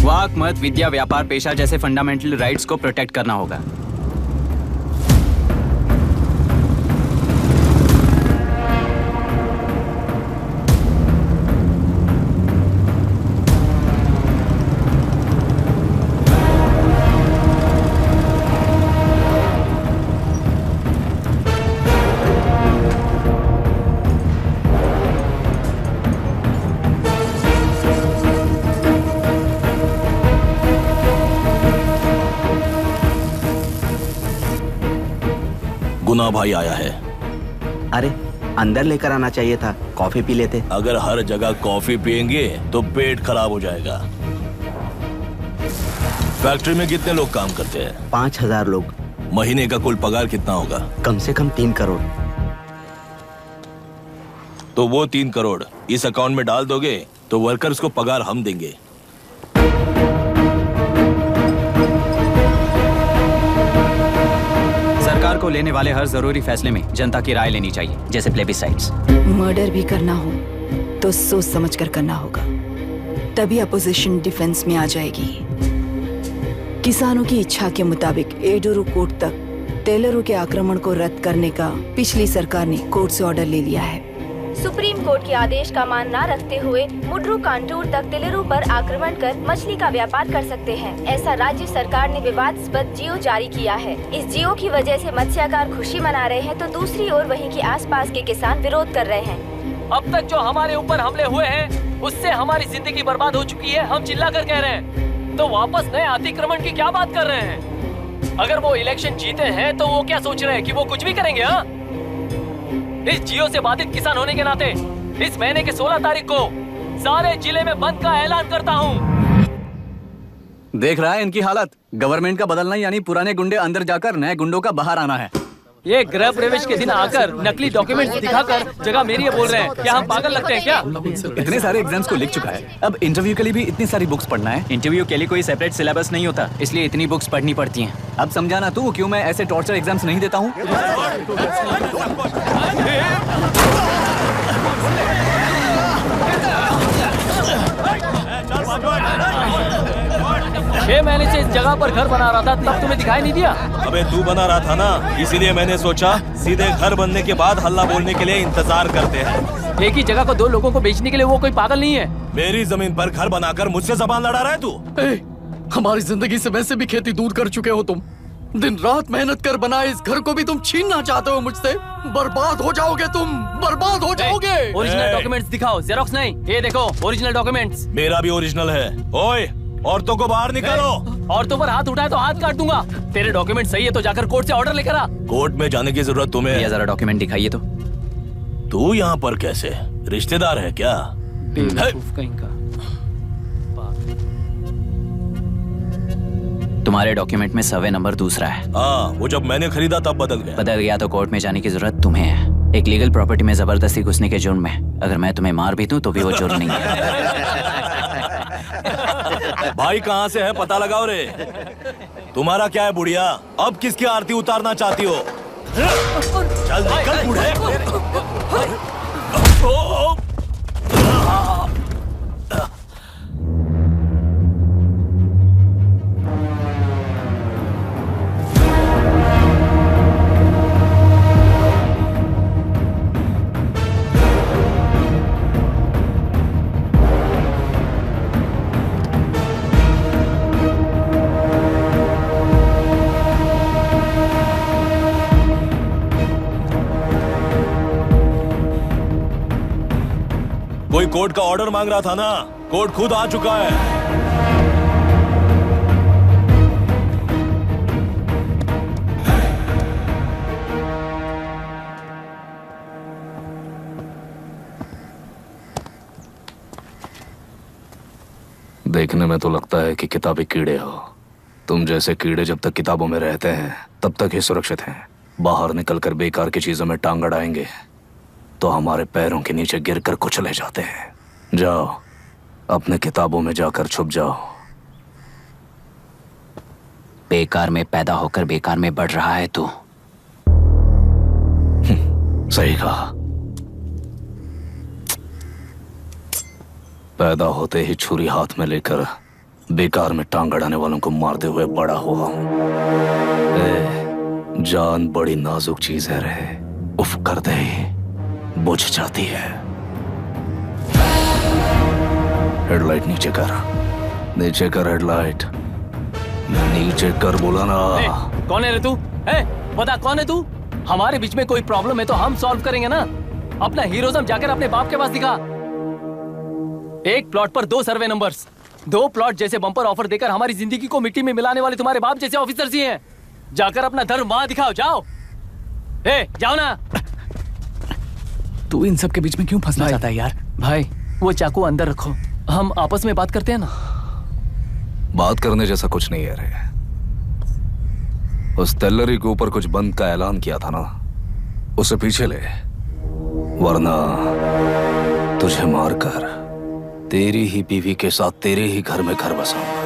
वाक, मत, विद्या, व्यापार, पेशा जैसे फंडामेंटल राइट्स को प्रोटेक्ट करना होगा। गुना भाई आया है। अरे अंदर लेकर आना चाहिए था, कॉफी पी लेते। अगर हर जगह कॉफी पियेंगे तो पेट खराब हो जाएगा। फैक्ट्री में कितने लोग काम करते हैं? 5000 लोग। महीने का कुल पगार कितना होगा? कम से कम 3 करोड़। तो वो 3 करोड़ इस अकाउंट में डाल दोगे तो वर्कर्स को पगार हम देंगे। सरकार को लेने वाले हर जरूरी फैसले में जनता की राय लेनी चाहिए, जैसे प्लेबिसाइट्स। मर्डर भी करना हो तो सोच समझ कर करना होगा, तभी अपोजिशन डिफेंस में आ जाएगी। किसानों की इच्छा के मुताबिक एडोरू कोर्ट तक टेलरों के आक्रमण को रद्द करने का पिछली सरकार ने कोर्ट से ऑर्डर ले लिया है। सुप्रीम कोर्ट के आदेश का मान न रखते हुए मुड्रू कांटूर तक टेलरों पर आक्रमण कर मछली का व्यापार कर सकते हैं, ऐसा राज्य सरकार ने विवादास्पद जियो जारी किया है। इस जियो की वजह से मत्स्यकार खुशी मना रहे हैं तो दूसरी ओर वहीं के आसपास के किसान विरोध कर रहे हैं। अब तक जो हमारे ऊपर हमले हुए हैं उससे हमारी जिंदगी बर्बाद हो चुकी है, हम चिल्ला कर कह रहे हैं, तो वापस नए अतिक्रमण की क्या बात कर रहे हैं? अगर वो इलेक्शन जीते हैं तो वो क्या सोच रहे हैं कि वो कुछ भी करेंगे? हाँ, इस जियो से बाधित किसान होने के नाते इस महीने के 16 तारीख को सारे जिले में बंद का ऐलान करता हूँ। देख रहा है इनकी हालत। गवर्नमेंट का बदलना यानी पुराने गुंडे अंदर जाकर नए गुंडों का बाहर आना है। ये गृह प्रवेश के दिन आकर नकली डॉक्यूमेंट्स दिखाकर जगह मेरी है बोल रहे हैं। क्या हम पागल लगते हैं क्या? इतने सारे एग्जाम्स को लिख चुका है, अब इंटरव्यू के लिए भी इतनी सारी बुक्स पढ़ना है। इंटरव्यू के लिए कोई सेपरेट सिलेबस नहीं होता, इसलिए इतनी बुक्स पढ़नी पड़ती हैं। अब समझाना तू क्यों मैं ऐसे टॉर्चर एग्जाम्स नहीं देता हूँ। 6 महीने से इस जगह पर घर बना रहा था, तब तुम्हें दिखाई नहीं दिया? अबे तू बना रहा था ना, इसीलिए मैंने सोचा सीधे घर बनने के बाद हल्ला बोलने के लिए इंतजार करते हैं। एक ही जगह को 2 लोगों को बेचने के लिए वो कोई पागल नहीं है। मेरी जमीन पर घर बनाकर मुझसे जबान लड़ा रहा है तू? हमारी जिंदगी से वैसे भी खेती दूर कर चुके हो तुम। दिन रात मेहनत कर बनाए इस घर को भी तुम छीनना चाहते हो मुझसे। बर्बाद हो जाओगे तुम, बर्बाद हो जाओगे। ओरिजिनल डॉक्यूमेंट्स दिखाओ, जेरोक्स नहीं। ये देखो ओरिजिनल डॉक्यूमेंट्स। मेरा भी ओरिजिनल है। ओए, औरतों को बाहर निकालो। औरतों पर हाथ उठाए तो हाथ काट दूंगा। तेरे डॉक्यूमेंट सही है तो जाकर कोर्ट से ऑर्डर लेकर आ। कोर्ट में जाने की जरूरत तुम्हें? ये जरा डॉक्यूमेंट दिखाइए तो। तू यहाँ पर कैसे? रिश्तेदार है क्या? कहीं का। तुम्हारे डॉक्यूमेंट में सर्वे नंबर दूसरा है। हाँ, वो जब मैंने खरीदा तब बदल गया। बदल गया तो कोर्ट में जाने की जरूरत तुम्हें है। एक लीगल प्रॉपर्टी में जबरदस्ती घुसने के जुर्म में अगर मैं तुम्हें मार भी दूं तो भी वो जुर्म नहीं है। भाई कहाँ से है पता लगाओ रे। तुम्हारा क्या है बुढ़िया? अब किसकी आरती उतारना चाहती हो? चल निकल बूढ़े। कोर्ट का ऑर्डर मांग रहा था ना, कोर्ट खुद आ चुका है। देखने में तो लगता है कि किताबी कीड़े हो। तुम जैसे कीड़े जब तक किताबों में रहते हैं तब तक ही सुरक्षित हैं। बाहर निकलकर बेकार की चीजों में टांग अड़ाएंगे तो हमारे पैरों के नीचे गिरकर कुचले जाते हैं। जाओ, अपने किताबों में जाकर छुप जाओ। बेकार में पैदा होकर बेकार में बढ़ रहा है तू। सही कहा। पैदा होते ही छुरी हाथ में लेकर बेकार में टांग अड़ाने वालों को मारते हुए बड़ा हुआ हूं। जान बड़ी नाजुक चीज है रे, उफ करते ही बुझ जाती है। हेडलाइट नीचे कर, नीचे कर हेडलाइट, नीचे कर बोला ना। कौन है रे तू? बता कौन है तू? हमारे बीच में कोई प्रॉब्लम है तो हम सॉल्व करेंगे ना। अपना हीरोइज्म जाकर अपने बाप के पास दिखा। एक प्लॉट पर 2 सर्वे नंबर्स, 2 प्लॉट जैसे बम्पर ऑफर देकर हमारी जिंदगी को मिट्टी में मिलाने वाले तुम्हारे बाप जैसे ऑफिसर्स ही हैं। जाकर अपना धर्म वहां दिखाओ, जाओ। जाओ ना। तू इन सब के बीच में क्यों फंसना चाहता है यार? भाई वो चाकू अंदर रखो, हम आपस में बात करते हैं ना। बात करने जैसा कुछ नहीं है रे। उस तेलरी के ऊपर कुछ बंद का ऐलान किया था ना, उसे पीछे ले, वरना तुझे मारकर तेरी ही बीवी के साथ तेरे ही घर में घर बसाऊंगा।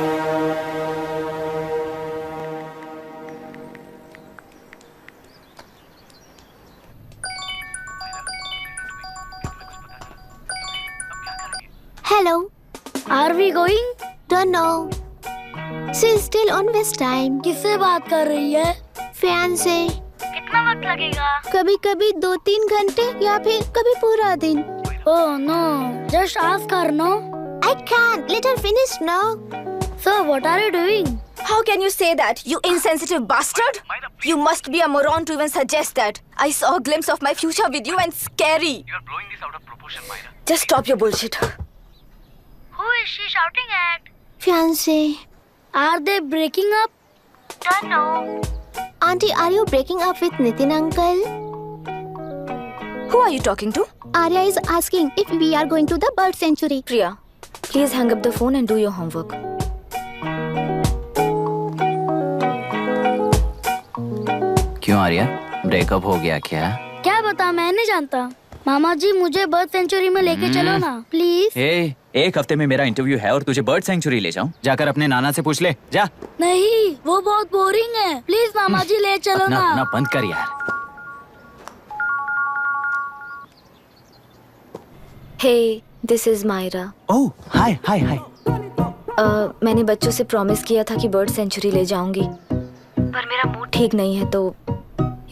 Hello. Are we going? Don't know. She's still on West time. किससे बात कर रही है? फैन से। कितना वक्त लगेगा? कभी कभी 2-3 घंटे या फिर कभी पूरा दिन। Oh no! Just ask her, no? I can't. Let her finish, no? So what are you doing? How can you say that, you insensitive bastard? You must be a moron to even suggest that. I saw a glimpse of my future with you and scary. You are blowing this out of proportion, Myra. Just stop your bullshit. Who is she shouting at? Fiancé. Are they breaking up? Don't know. Auntie, are you breaking up with Nitin uncle? Who are you talking to? Arya is asking if we are going to the bird sanctuary. Priya, please hang up the phone and do your homework. क्यों आर्या, ब्रेकअप हो गया क्या? क्या बता, मैं नहीं जानता। मामा जी मुझे बर्ड सेंचुरी में लेके चलो ना प्लीज। एक हफ्ते में मेरा इंटरव्यू है और तुझे बर्ड सेंचुरी ले जाऊं? जाकर अपने नाना से पूछ ले, जा। नहीं, वो बहुत बोरिंग है, प्लीज मामा जी ले चलो ना। अपना बंद कर यार। Hey, this is Myra. Oh, hi, hi, hi. मैंने बच्चों से प्रॉमिस किया था कि बर्ड सेंचुरी ले जाऊंगी, पर मेरा मूड ठीक नहीं है, तो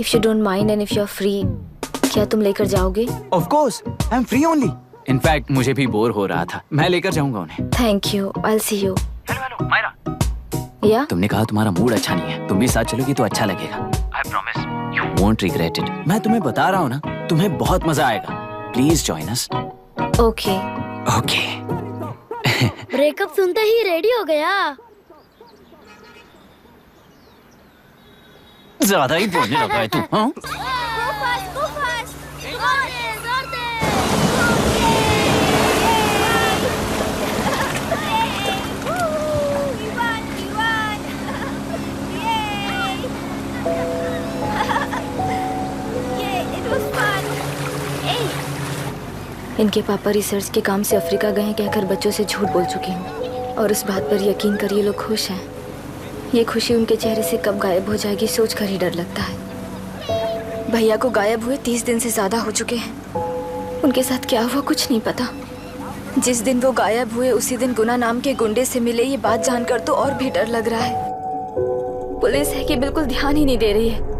if you don't mind and if you are free, क्या तुम लेकर जाओगे? Of course, I'm free only. In fact, मुझे भी बोर हो रहा था, मैं लेकर जाऊंगा उन्हें। Thank you, I'll see you. Hello, Myra. या? तुमने कहा तुम्हारा मूड अच्छा नहीं है, तुम भी साथ चलोगी तो अच्छा लगेगा। I promise. You won't regret it. मैं तुम्हें बता रहा हूँ ना, तुम्हें बहुत मजा आएगा। Please join us. Okay. Okay. Breakup सुनते ही रेडी हो गया। ज्यादा ही बोलने लगा है तू, हाँ? इनके पापा रिसर्च के काम से अफ्रीका गए हैं कहकर बच्चों से झूठ बोल चुकी हूँ, और उस बात पर यकीन कर ये लोग खुश हैं। ये खुशी उनके चेहरे से कब गायब हो जाएगी सोचकर ही डर लगता है। भैया को गायब हुए 30 दिन से ज्यादा हो चुके हैं। उनके साथ क्या हुआ कुछ नहीं पता। जिस दिन वो गायब हुए उसी दिन गुना नाम के गुंडे से मिले, ये बात जानकर तो और भी डर लग रहा है। पुलिस है कि बिल्कुल ध्यान ही नहीं दे रही है।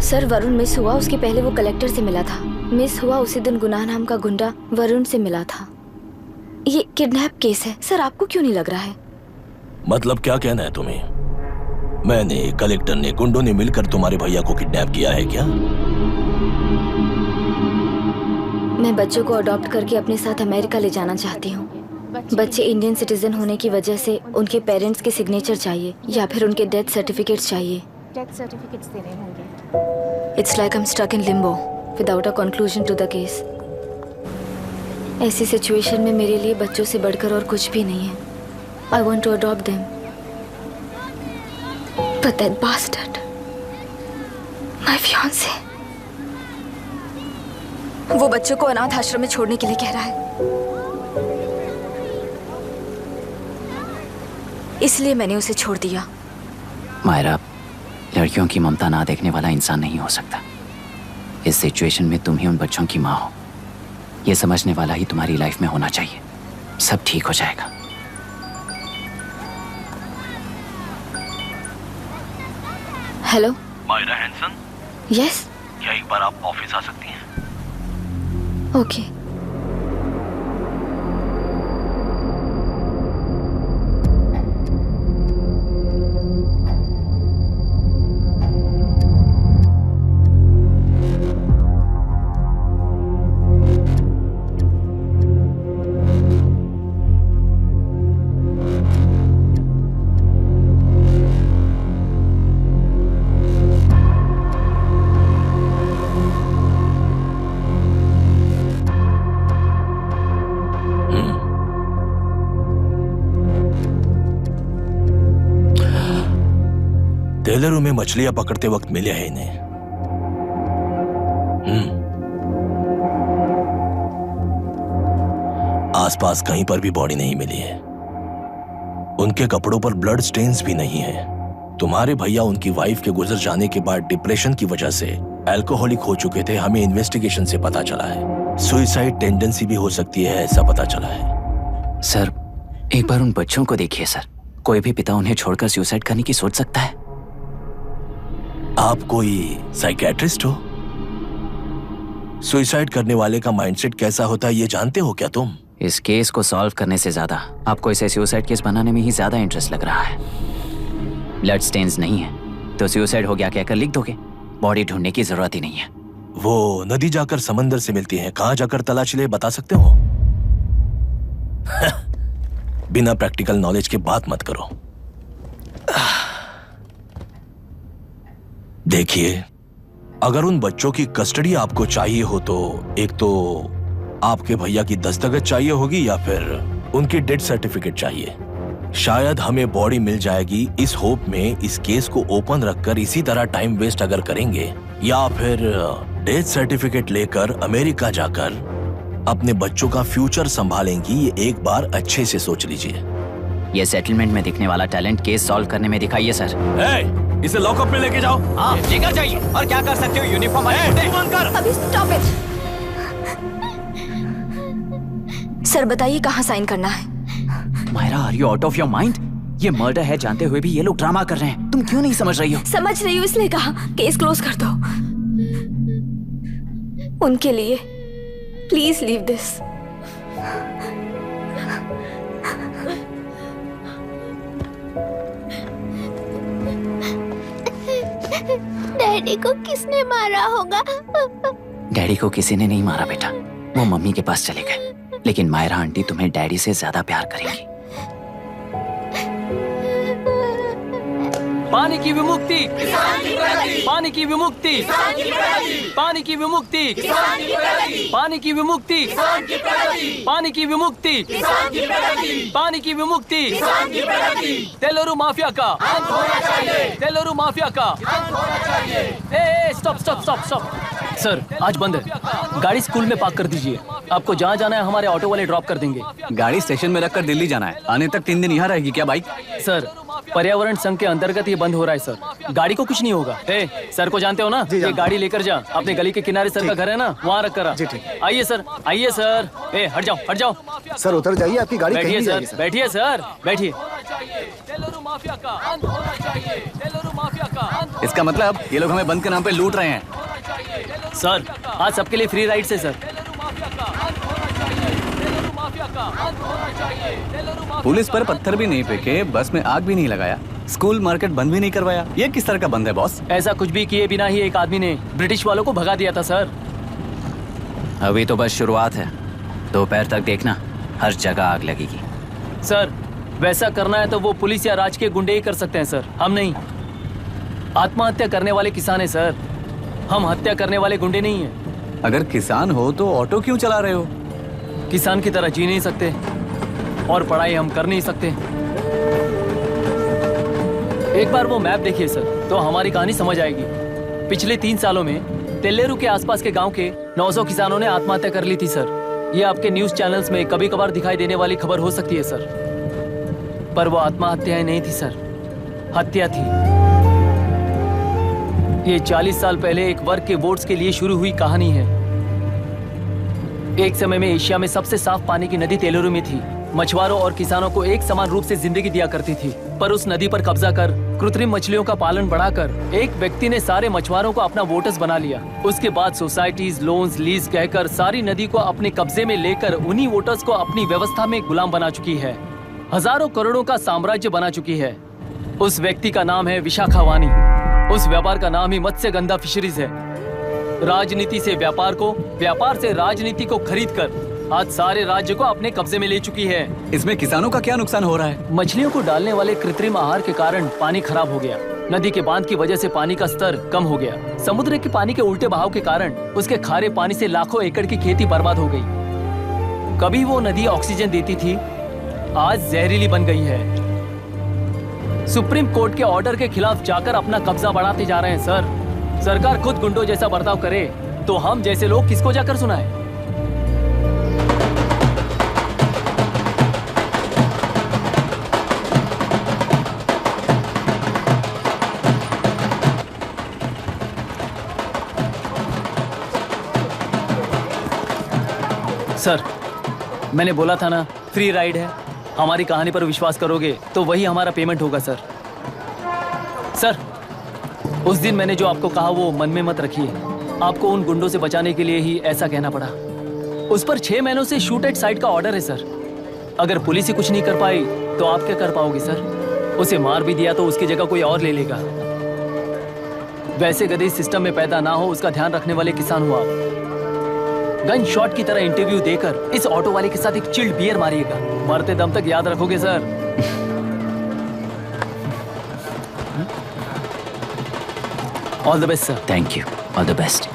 सर वरुण मिस हुआ, उसके पहले वो कलेक्टर से मिला था। मिस हुआ उसी दिन गुनाह नाम का गुंडा वरुण से मिला था। ये किडनैप केस है। सर आपको क्यों नहीं लग रहा है? मतलब क्या कहना है तुम्हें? मैंने, कलेक्टर ने, गुंडों ने मिलकर तुम्हारे भैया को किडनैप किया है क्या? मैं बच्चों को अडॉप्ट करके अपने साथ अमेरिका ले जाना चाहती हूँ। बच्चे इंडियन सिटीजन होने की वजह से उनके पेरेंट्स के सिग्नेचर चाहिए या फिर उनके डेथ सर्टिफिकेट्स चाहिए। डेथ सर्टिफिकेट्स देने होंगे। It's like I am stuck in limbo without a conclusion to the case. ऐसी सिचुएशन में मेरे लिए बच्चों से बढ़कर और कुछ भी नहीं है। I want to adopt them but that bastard my fiance वो बच्चों को अनाथ आश्रम में छोड़ने के लिए कह रहा है, इसलिए मैंने उसे छोड़ दिया। मायरा, लड़कियों की ममता ना देखने वाला इंसान नहीं हो सकता। इस सिचुएशन में तुम ही उन बच्चों की माँ हो, ये समझने वाला ही तुम्हारी लाइफ में होना चाहिए। सब ठीक हो जाएगा। Hello Myra Hanson. यस। क्या एक बार आप ऑफिस आ सकती हैं? ओके। टेलरों में मछलियां पकड़ते वक्त मिले हैं इन्हें। आसपास कहीं पर भी बॉडी नहीं मिली है। उनके कपड़ों पर ब्लड स्टेन्स भी नहीं है। तुम्हारे भैया उनकी वाइफ के गुजर जाने के बाद डिप्रेशन की वजह से अल्कोहलिक हो चुके थे। हमें इन्वेस्टिगेशन से पता चला है सुसाइड टेंडेंसी भी हो सकती है, ऐसा पता चला है। सर, एक बार उन बच्चों को देखिए सर। कोई भी पिता उन्हें छोड़कर सुसाइड करने की सोच सकता है? आप कोई साइकियाट्रिस्ट हो? सुसाइड करने वाले का माइंडसेट कैसा होता है ये जानते हो क्या तुम? इस केस को सॉल्व करने से ज्यादा आपको इसे सुसाइड केस बनाने में ही ज्यादा इंटरेस्ट लग रहा है। ब्लड स्टेन्स नहीं है तो सुसाइड हो गया कहकर लिख दोगे। बॉडी ढूंढने की जरूरत ही नहीं है। वो नदी जाकर समंदर से मिलती है, कहां जाकर तलाश ले बता सकते हो? बिना प्रैक्टिकल नॉलेज के बात मत करो। देखिए, अगर उन बच्चों की कस्टडी आपको चाहिए हो तो एक तो आपके भैया की दस्तखत चाहिए होगी या फिर उनकी डेथ सर्टिफिकेट चाहिए। शायद हमें बॉडी मिल जाएगी इस होप में इस केस को ओपन रखकर इसी तरह टाइम वेस्ट अगर करेंगे, या फिर डेथ सर्टिफिकेट लेकर अमेरिका जाकर अपने बच्चों का फ्यूचर संभालेंगी। ये एक बार अच्छे से सोच लीजिए। ये सेटलमेंट में दिखने वाला टैलेंट केस सॉल्व करने में दिखाइए सर। इसे लॉकअप में लेके जाओ। हाँ, लेकर जाइए। और क्या कर सकते हो? यूनिफॉर्म कर। अभी स्टॉप इट। सर बताइए कहाँ साइन करना है? Myra, are you out of your mind? ये मर्डर है जानते हुए भी ये लोग ड्रामा कर रहे हैं। तुम क्यों नहीं समझ रही हो? समझ रही हूँ, इसलिए कहा केस क्लोज कर दो। उनके लिए प्लीज लीव दिस। डैडी को किसने मारा होगा? डैडी को किसी ने नहीं मारा बेटा, वो मम्मी के पास चले गए। लेकिन मायरा आंटी तुम्हें डैडी से ज्यादा प्यार करेंगी। पानी की विमुक्ति, पानी की विमुक्ति, पानी की विमुक्ति, पानी की विमुक्ति, पानी की विमुक्ति, पानी की विमुक्ति, तेलुरु माफिया का, तेलुरु माफिया का। Stop stop stop stop. Sir आज बंद है, गाड़ी स्कूल में पार्क कर दीजिए। आपको जहाँ जाना है हमारे ऑटो वाले ड्रॉप कर देंगे। गाड़ी स्टेशन में रखकर दिल्ली जाना है। आने तक 3 दिन यहाँ रहेगी क्या बाइक? सर पर्यावरण संघ के अंतर्गत ये बंद हो रहा है सर। गाड़ी को कुछ नहीं होगा। सर को जानते हो ना? ये गाड़ी लेकर जा, अपने गली के किनारे सर का घर है ना, वहाँ रख कर आइए सर, आइए सर। हट जाओ हट जाओ सर, उतर जाइए, आपकी गाड़ी बैठिए सर, बैठिए सर, बैठिए। इसका मतलब ये लोग हमें बंद के नाम पे लूट रहे हैं। सर आज सबके लिए फ्री राइड से सर। पुलिस पर पत्थर भी नहीं फेंके, बस में आग भी नहीं लगाया, स्कूल मार्केट बंद भी नहीं करवाया। ये किस तरह का बंद है बॉस? ऐसा कुछ भी किए बिना ही एक आदमी ने ब्रिटिश वालों को भगा दिया था सर। अभी तो बस शुरुआत है, दोपहर तक देखना हर जगह आग लगेगी। सर वैसा करना है तो वो पुलिस या राज के गुंडे ही कर सकते हैं सर, हम नहीं। आत्महत्या करने वाले किसान हैं सर, हम हत्या करने वाले गुंडे नहीं हैं। अगर किसान हो तो ऑटो क्यों चला रहे हो? किसान की तरह जी नहीं सकते और पढ़ाई हम कर नहीं सकते। एक बार वो मैप देखिए सर तो हमारी कहानी समझ आएगी। पिछले 3 सालों में तेल्लेरू के आसपास के गांव के 900 किसानों ने आत्महत्या कर ली थी सर। ये आपके न्यूज चैनल्स में कभी कभार दिखाई देने वाली खबर हो सकती है सर, पर वो आत्महत्याएं नहीं थी सर, हत्या थी। ये 40 साल पहले एक वर्ग के वोट्स के लिए शुरू हुई कहानी है। एक समय में एशिया में सबसे साफ पानी की नदी तेल्लेरू में थी। मछुआरों और किसानों को एक समान रूप से जिंदगी दिया करती थी, पर उस नदी पर कब्जा कर कृत्रिम मछलियों का पालन बढ़ाकर एक व्यक्ति ने सारे मछुआरों को अपना वोटर्स बना लिया। उसके बाद सोसाइटीज, लोन्स, लीज कहकर सारी नदी को अपने कब्जे में लेकर उन्हीं वोटर्स को अपनी व्यवस्था में गुलाम बना चुकी है। हजारों करोड़ों का साम्राज्य बना चुकी है। उस व्यक्ति का नाम है विशाखा वानी। उस व्यापार का नाम ही मत्स्यगंधा फिशरीज है। राजनीति से व्यापार को, व्यापार से राजनीति को खरीद कर आज सारे राज्य को अपने कब्जे में ले चुकी है। इसमें किसानों का क्या नुकसान हो रहा है? मछलियों को डालने वाले कृत्रिम आहार के कारण पानी खराब हो गया। नदी के बांध की वजह से पानी का स्तर कम हो गया। समुद्र के पानी के उल्टे बहाव के कारण उसके खारे पानी से लाखों एकड़ की खेती बर्बाद हो गई। कभी वो नदी ऑक्सीजन देती थी, आज जहरीली बन गई है। सुप्रीम कोर्ट के ऑर्डर के खिलाफ जाकर अपना कब्जा बढ़ाते जा रहे हैं सर। सरकार खुद गुंडों जैसा बर्ताव करे तो हम जैसे लोग किसको जाकर सुनाएं? सर मैंने बोला था ना, फ्री राइड है। हमारी कहानी पर विश्वास करोगे तो वही हमारा पेमेंट होगा सर। सर उस दिन मैंने जो आपको कहा वो मन में मत रखिए। आपको उन गुंडों से बचाने के लिए ही ऐसा कहना पड़ा। उस पर 6 महीनों से शूट एट साइट का ऑर्डर है सर। अगर पुलिस ही कुछ नहीं कर पाई तो आप क्या कर पाओगे सर? उसे मार भी दिया तो उसकी जगह कोई और ले लेगा। वैसे गधे सिस्टम में पैदा ना हो उसका ध्यान रखने वाले किसान हो आप। गन शॉट की तरह इंटरव्यू देकर इस ऑटो वाले के साथ एक चिल्ड बियर मारिएगा। मरते दम तक याद रखोगे sir. All the best sir. Thank you, all the best.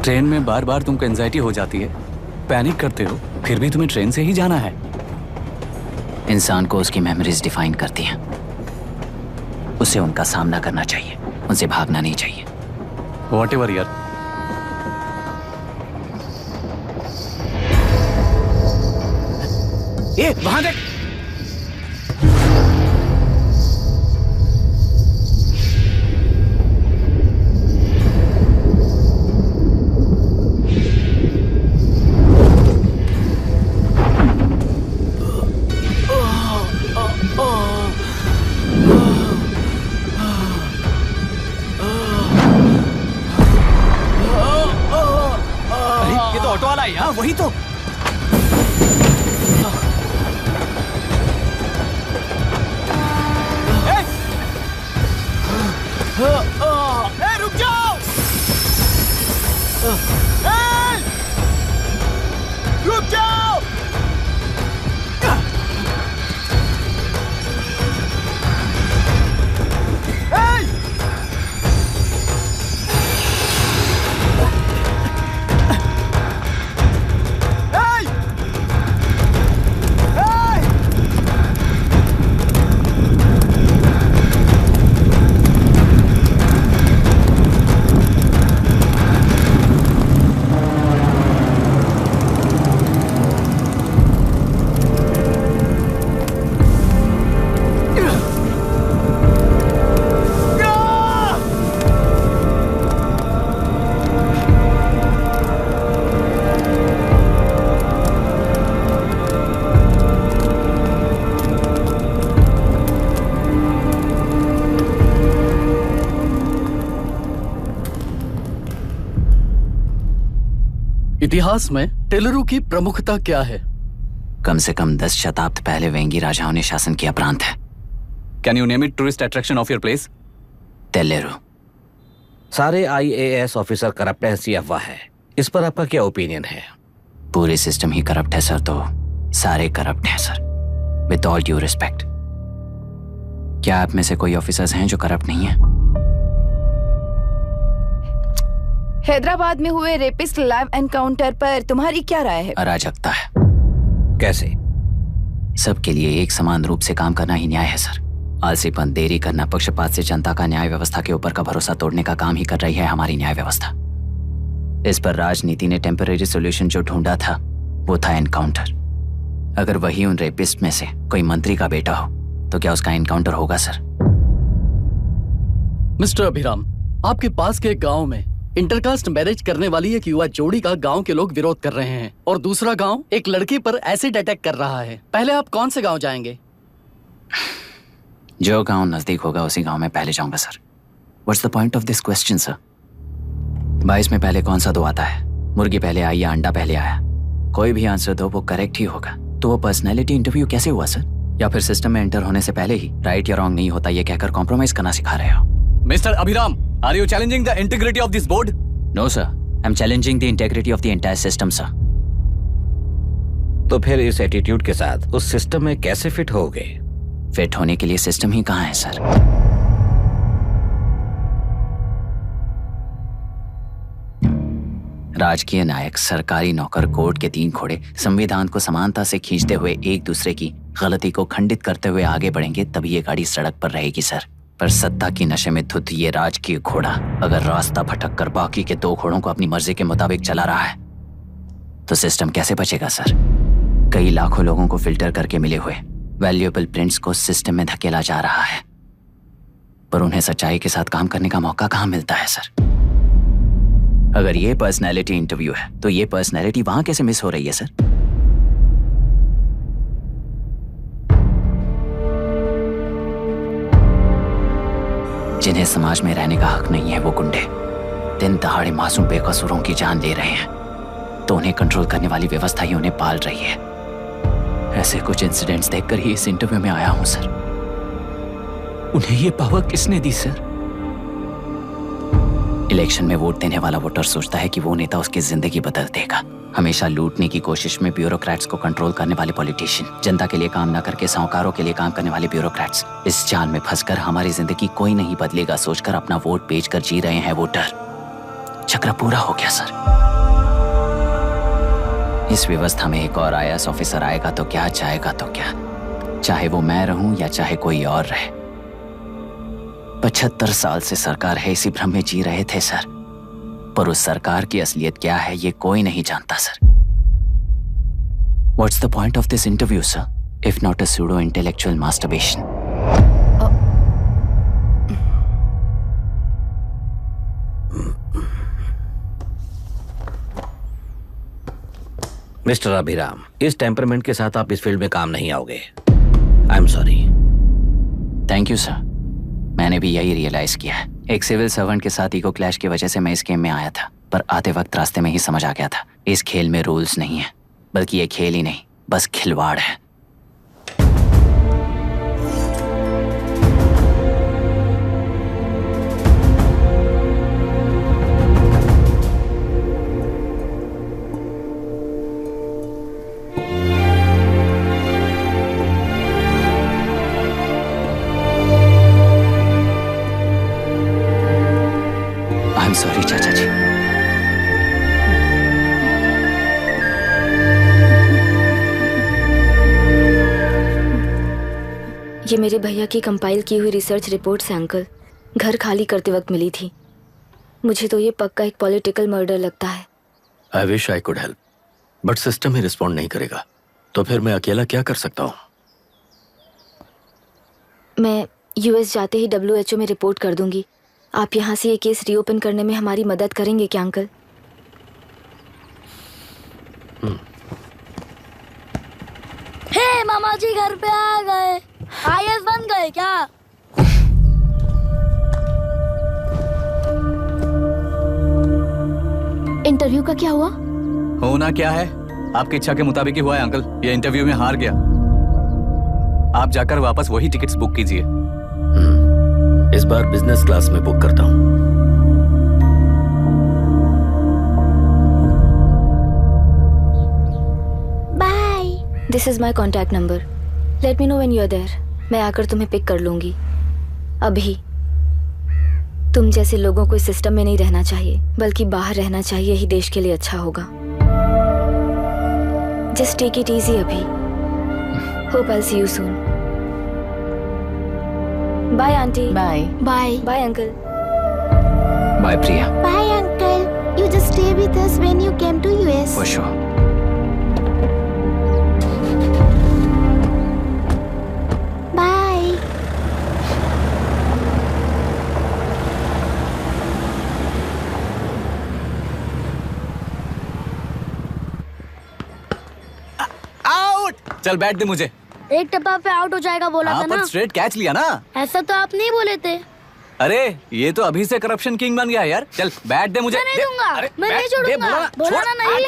Train में बार बार तुमको एंजाइटी हो जाती है, पैनिक करते हो, फिर भी तुम्हें ट्रेन से ही जाना है। इंसान को उसकी मेमोरीज डिफाइन करती हैं। उसे उनका सामना करना चाहिए, उनसे भागना नहीं चाहिए। व्हाटएवर यार। ए, वहां देख। वही तो। रुक जाओ। रुक जाओ। इतिहास में टेलुरु की प्रमुखता क्या है? कम से कम 10 शताब्दी पहले वेंगी राजाओं ने शासन किया प्रांत है। Can you name it tourist attraction of your place? टेलुरु। सारे IAS ऑफिसर करप्ट हैं, ऐसी अफवाह है। इस पर आपका क्या ओपिनियन है? पूरे सिस्टम ही करप्ट है सर, तो सारे करप्ट हैं sir, with all due respect. क्या आप में से कोई ऑफिसर्स हैं जो करप्ट नहीं है? हैदराबाद में हुए रेपिस्ट लाइव एनकाउंटर पर तुम्हारी क्या राय है? अराजकता है। कैसे? सबके लिए एक समान रूप से काम करना ही न्याय है सर। आलसीपन, देरी करना, पक्षपात से जनता का न्याय व्यवस्था के ऊपर का भरोसा तोड़ने का काम ही कर रही है हमारी न्याय व्यवस्था। इस पर राजनीति ने टेम्परेरी सॉल्यूशन जो ढूंढा था वो था एनकाउंटर। अगर वही उन रेपिस्ट में से कोई मंत्री का बेटा हो तो क्या उसका एनकाउंटर होगा सर? मिस्टर अभिराम, आपके पास के गांव में इंटरकास्ट मैरिज करने वाली एक युवा जोड़ी का गांव के लोग विरोध कर रहे हैं और दूसरा गांव एक लड़की पर एसिड अटैक कर रहा है। पहले आप कौन से गांव जाएंगे? जो गांव नजदीक होगा उसी गांव में पहले जाऊंगा sir. What's the point of this question sir? 22 में पहले कौन सा दो आता है? मुर्गी पहले आई या अंडा पहले आया? कोई भी आंसर दो, वो करेक्ट ही होगा। तो वो पर्सनैलिटी इंटरव्यू कैसे हुआ सर? या फिर सिस्टम में एंटर होने से पहले ही राइट या रॉन्ग नहीं होता ये कहकर कॉम्प्रोमाइज करना सिखा रहे हो? Mister Abhiram, are you challenging the integrity of this board? No sir, I am challenging the integrity of the entire system sir. तो फिर इस एटीट्यूड के साथ उस सिस्टम में कैसे फिट होगे? फिट होने के लिए सिस्टम ही कहाँ है सर? राजकीय नायक, सरकारी नौकर, कोर्ट के 3 घोड़े संविधान को समानता से खींचते हुए एक दूसरे की गलती को खंडित करते हुए आगे बढ़ेंगे तभी ये गाड़ी सड़क पर रहेगी सर। पर सत्ता की नशे में धुत ये राजकीय घोड़ा अगर रास्ता भटक कर बाकी के 2 घोड़ों को अपनी मर्जी के मुताबिक चला रहा है तो सिस्टम कैसे बचेगा सर? कई लाखों लोगों को फिल्टर करके मिले हुए वैल्यूएबल प्रिंट्स को सिस्टम में धकेला जा रहा है, पर उन्हें सच्चाई के साथ काम करने का मौका कहाँ मिलता है सर? अगर ये पर्सनैलिटी इंटरव्यू है तो ये पर्सनैलिटी वहां कैसे मिस हो रही है सर? जिन्हें समाज में रहने का हक नहीं है वो गुंडे दिन दहाड़े मासूम बेकसूरों की जान ले रहे हैं, तो उन्हें कंट्रोल करने वाली व्यवस्था ही उन्हें पाल रही है। ऐसे कुछ इंसिडेंट्स देखकर ही इस इंटरव्यू में आया हूं सर। उन्हें ये पावर किसने दी सर? इलेक्शन में वोट देने वाला वोटर सोचता है कि वो नेता उसकी जिंदगी बदल देगा। हमेशा लूटने की कोशिश में ब्यूरोक्रेट्स को कंट्रोल करने वाले पॉलिटिशियन, जनता के लिए काम न करके साहूकारों के लिए काम करने वाले ब्यूरोक्रेट्स, इस जाल में फंसकर हमारी जिंदगी कोई नहीं बदलेगा सोचकर अपना वोट बेचकर जी रहे हैं वोटर। चक्र पूरा हो गया सर। इस व्यवस्था में एक और IAS ऑफिसर आएगा तो क्या, जाएगा तो क्या, चाहे वो मैं रहूं या चाहे कोई और रहे। 75 साल से सरकार है इसी भ्रम में जी रहे थे सर, पर उस सरकार की असलियत क्या है ये कोई नहीं जानता sir. What's the point of this interview, sir, if not a pseudo-intellectual masturbation? Mister Abhiram, इस टेम्परमेंट के साथ आप इस फील्ड में काम नहीं आओगे। आई am sorry. Thank you sir, मैंने भी यही रियलाइज किया है। एक सिविल सर्वेंट के साथ ईगो क्लैश की वजह से मैं इस गेम में आया था, पर आते वक्त रास्ते में ही समझ आ गया था इस खेल में रूल्स नहीं है, बल्कि ये खेल ही नहीं बस खिलवाड़ है। I'm sorry, चाचा जी। ये मेरे भैया की कंपाइल की हुई रिसर्च रिपोर्ट से अंकल, घर खाली करते वक्त मिली थी। मुझे तो ये पक्का एक पॉलिटिकल मर्डर लगता है। I wish I could help, but system he respond नहीं करेगा, तो फिर मैं अकेला क्या कर सकता हूँ? मैं US जाते ही WHO में रिपोर्ट कर दूंगी। आप यहाँ से ये केस रीओपन करने में हमारी मदद करेंगे क्या अंकल? हे मामा जी घर पे आ गए। IAS बन गए क्या? इंटरव्यू का क्या हुआ? होना क्या है? आपकी इच्छा के मुताबिक ही हुआ है अंकल। ये इंटरव्यू में हार गया। आप जाकर वापस वही टिकट्स बुक कीजिए। इस बार बिजनेस क्लास में बुक करता हूँ। Bye. This is my contact number. Let me know when you are there. मैं आकर तुम्हें पिक कर लूंगी। अभी तुम जैसे लोगों को इस सिस्टम में नहीं रहना चाहिए, बल्कि बाहर रहना चाहिए ही देश के लिए अच्छा होगा। जस्ट टेक इट इजी अभी। Hope I see you soon. Bye aunty. Bye. Bye. Bye uncle. Bye Priya. Bye, uncle. You just stay with us when you came to US. For sure. Bye. Out. चल बैठ दे मुझे। एक टप्पा पे आउट हो जाएगा बोला था पर ना। स्ट्रेट कैच लिया ना। ऐसा तो आप नहीं बोले थे। अरे ये तो अभी से करप्शन किंग बन गया यार। चल बैठ दे मुझे। मैं नहीं दूंगा। मैं नहीं छोड़ूंगा। बोला ना नहीं।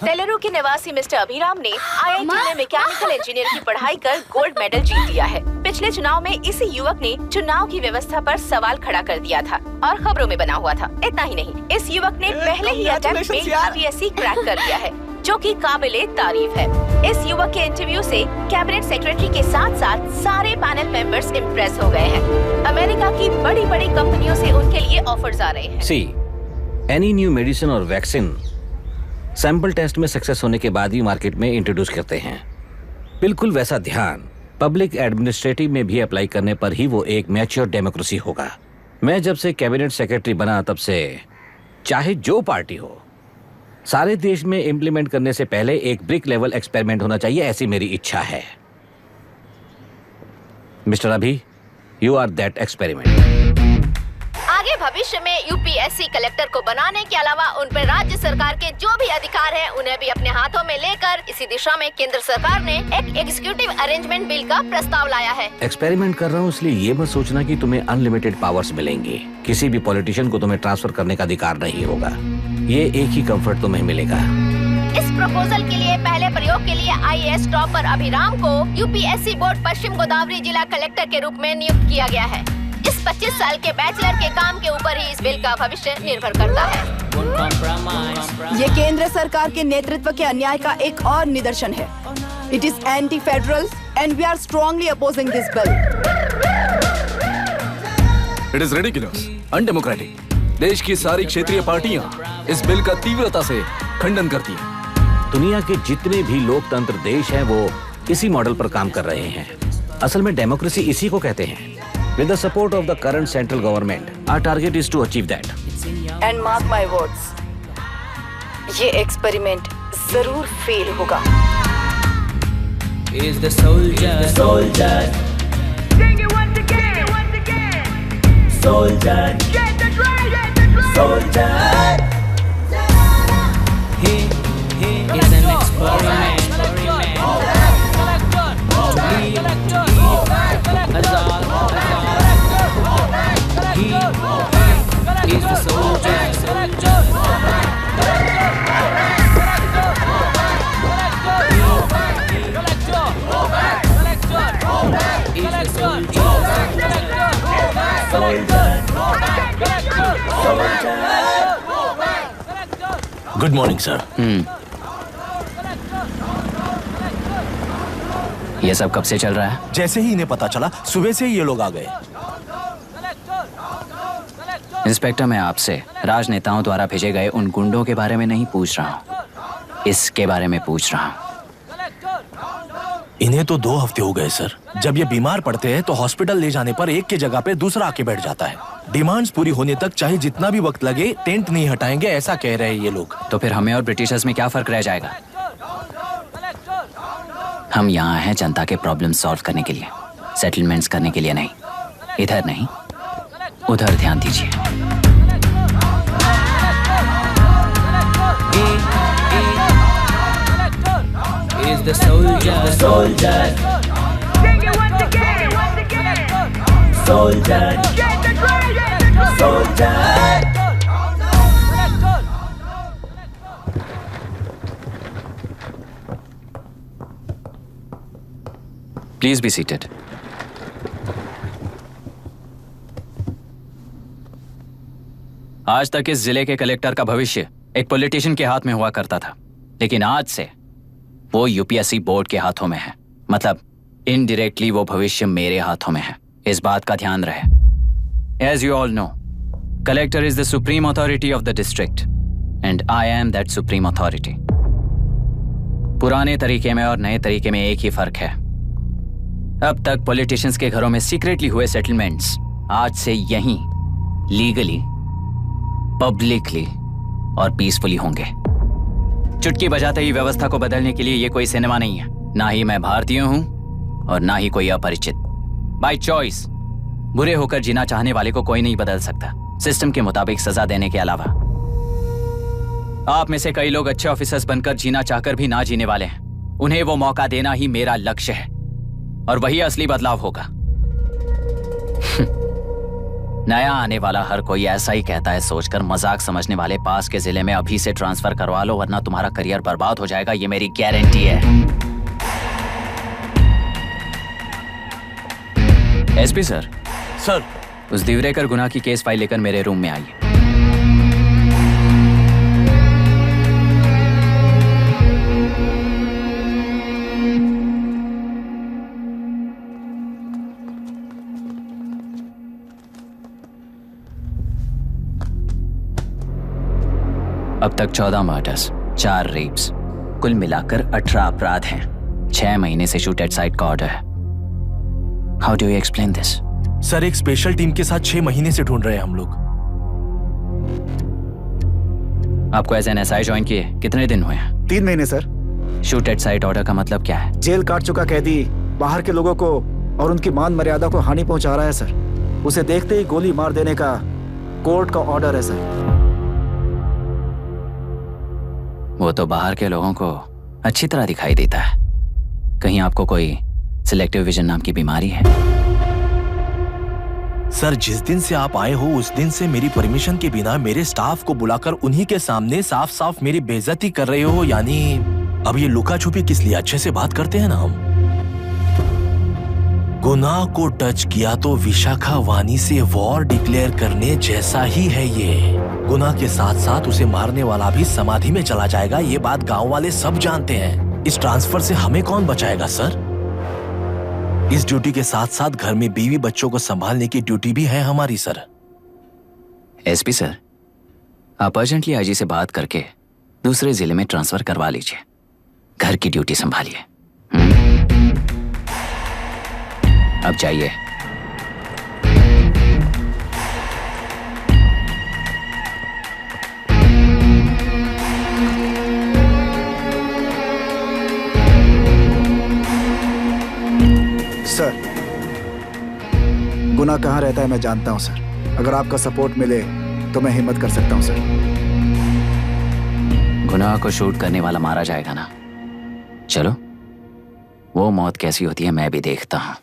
टेलरू के निवासी मिस्टर अभिराम ने IIT में मैकेनिकल इंजीनियर की पढ़ाई कर गोल्ड मेडल जीत लिया है। पिछले चुनाव में इसी युवक ने चुनाव की व्यवस्था पर सवाल खड़ा कर दिया था और खबरों में बना हुआ था। इतना ही नहीं, इस युवक ने पहले ही अटेम्प्ट में UPSC क्रैक कर लिया है, जो कि काबिले तारीफ है। इस युवक के इंटरव्यू से कैबिनेट सेक्रेटरी के साथ साथ सारे पैनल मेंबर्स इम्प्रेस हो गए हैं। अमेरिका की बड़ी बड़ी कंपनियों से उनके लिए ऑफर्स आ रहे हैं। सी एनी न्यू मेडिसिन और वैक्सीन सैंपल टेस्ट में सक्सेस होने के बाद ही मार्केट में इंट्रोड्यूस करते हैं। बिल्कुल वैसा ध्यान पब्लिक एडमिनिस्ट्रेटिव में भी अप्लाई करने पर ही वो एक मैच्योर डेमोक्रेसी होगा। मैं जब से कैबिनेट सेक्रेटरी बना तब से चाहे जो पार्टी हो, सारे देश में इम्प्लीमेंट करने से पहले एक ब्रिक लेवल एक्सपेरिमेंट होना चाहिए, ऐसी मेरी इच्छा है। मिस्टर अभी, यू आर दैट एक्सपेरिमेंट। आगे भविष्य में UPSC कलेक्टर को बनाने के अलावा उन पर राज्य सरकार के जो भी अधिकार हैं, उन्हें भी अपने हाथों में लेकर इसी दिशा में केंद्र सरकार ने एक एग्जीक्यूटिव अरेंजमेंट बिल का प्रस्ताव लाया है। एक्सपेरिमेंट कर रहा हूँ इसलिए ये मत सोचना कि तुम्हें अनलिमिटेड पावर्स मिलेंगे। किसी भी पॉलिटिशियन को तुम्हें ट्रांसफर करने का अधिकार नहीं होगा। ये एक ही कंफर्ट तुम्हें मिलेगा। इस प्रपोजल के लिए पहले प्रयोग के लिए IAS टॉपर अभिराम को UPSC बोर्ड पश्चिम गोदावरी जिला कलेक्टर के रूप में नियुक्त किया गया है। इस 25 साल के बैचलर के काम के ऊपर ही इस बिल का भविष्य निर्भर करता है। ये केंद्र सरकार के नेतृत्व के अन्याय का एक और निदर्शन है। It is anti federal and we are strongly opposing this bill. It is ridiculous, undemocratic. देश की सारी क्षेत्रीय पार्टियां इस बिल का तीव्रता से खंडन करती हैं। दुनिया के जितने भी लोकतंत्र देश हैं वो इसी मॉडल पर काम कर रहे हैं। असल में डेमोक्रेसी इसी को कहते हैं। With the support of the current central government, our target is to achieve that. And mark my words, ये एक्सपेरिमेंट जरूर फेल होगा। Is the soldier. Sing it once again. Soldier. Get the drum. Soldier. He is an experiment. He is the soldier. Good morning sir. ये सब कब से चल रहा है? जैसे ही इन्हें पता चला, सुबह से ही ये लोग आ गए। इंस्पेक्टर, मैं आपसे राजनेताओं द्वारा भेजे गए उन गुंडों के बारे में नहीं पूछ रहा हूँ, इसके बारे में पूछ रहा हूँ। इन्हें तो 2 हफ्ते हो गए सर। जब ये बीमार पड़ते हैं तो हॉस्पिटल ले जाने पर एक की जगह पे दूसरा आके बैठ जाता है। डिमांड्स पूरी होने तक चाहे जितना भी वक्त लगे, टेंट नहीं हटाएंगे, ऐसा कह रहे हैं ये लोग। तो फिर हमें और ब्रिटिशर्स में क्या फर्क रह जाएगा? हम यहाँ हैं जनता के प्रॉब्लम सॉल्व करने के लिए, सेटलमेंट्स करने के लिए नहीं। इधर नहीं, उधर ध्यान दीजिए। Is the soldier. Sing it once again. Soldier. Get the drum. Soldier. Please be seated. आज तक इस जिले के कलेक्टर का भविष्य एक पॉलिटिशियन के हाथ में हुआ करता था, लेकिन आज से वो यूपीएससी बोर्ड के हाथों में है। मतलब इनडायरेक्टली वो भविष्य मेरे हाथों में है। इस बात का ध्यान रहे। As you all know, collector is the supreme authority of the district and I am that supreme authority. पुराने तरीके में और नए तरीके में एक ही फर्क है। अब तक पॉलिटिशियंस के घरों में सीक्रेटली हुए सेटलमेंट्स आज से यहीं लीगली, पब्लिकली और पीसफुली होंगे। चुटकी बजाते ही व्यवस्था को बदलने के लिए ये कोई सिनेमा नहीं है। ना ही मैं भारतीय हूं और ना ही कोई अपरिचित। बाय चॉइस बुरे होकर जीना चाहने वाले को कोई नहीं बदल सकता, सिस्टम के मुताबिक सजा देने के अलावा। आप में से कई लोग अच्छे ऑफिसर्स बनकर जीना चाहकर भी ना जीने वाले हैं। उन्हें वो मौका देना ही मेरा लक्ष्य है और वही असली बदलाव होगा। नया आने वाला हर कोई ऐसा ही कहता है सोचकर मजाक समझने वाले पास के जिले में अभी से ट्रांसफर करवा लो, वरना तुम्हारा करियर बर्बाद हो जाएगा। ये मेरी गारंटी है। SP sir. सर। उस दिवरेकर गुना की केस फाइल लेकर मेरे रूम में आइए। अब तक 14 मर्डर्स, 4 रेप्स, कुल मिलाकर 18 अपराध हैं। 6 महीने से शूट एट साइट का ऑर्डर है। How do you explain this? Sir, एक स्पेशल टीम के साथ 6 महीने से ढूंढ रहे हैं हम लोग। आपको एज एन एसआई ज्वाइन किए कितने दिन हुए हैं? 3 महीने sir. Shoot at site order का मतलब क्या है? जेल काट चुका कैदी बाहर के लोगों को और उनकी मान मर्यादा को हानि पहुंचा रहा है सर। उसे देखते ही गोली मार देने का कोर्ट का ऑर्डर है सर। वो तो बाहर के लोगों को अच्छी तरह दिखाई देता है। कहीं आपको कोई सिलेक्टिव विजन नाम की बीमारी है? सर, जिस दिन से आप आए हो उस दिन से मेरी परमिशन के बिना मेरे स्टाफ को बुलाकर उन्हीं के सामने साफ साफ मेरी बेइज्जती कर रहे हो। यानी अब ये लुका छुपी किस लिए? अच्छे से बात करते हैं ना हम। गुनाह को टच किया तो विशाखा वानी से वॉर डिक्लेयर करने जैसा ही है ये। गुनाह के साथ साथ उसे मारने वाला भी समाधि में चला जाएगा। ये बात गांव वाले सब जानते हैं। इस ट्रांसफर से हमें कौन बचाएगा सर? इस ड्यूटी के साथ साथ घर में बीवी बच्चों को संभालने की ड्यूटी भी है हमारी सर। एसपी सर, आप अर्जेंटली आईजी से बात करके दूसरे जिले में ट्रांसफर करवा लीजिए। घर की ड्यूटी संभालिए। अब जाइए। सर, गुना कहाँ रहता है मैं जानता हूं सर। अगर आपका सपोर्ट मिले तो मैं हिम्मत कर सकता हूं सर। गुनाह को शूट करने वाला मारा जाएगा ना? चलो, वो मौत कैसी होती है मैं भी देखता हूं।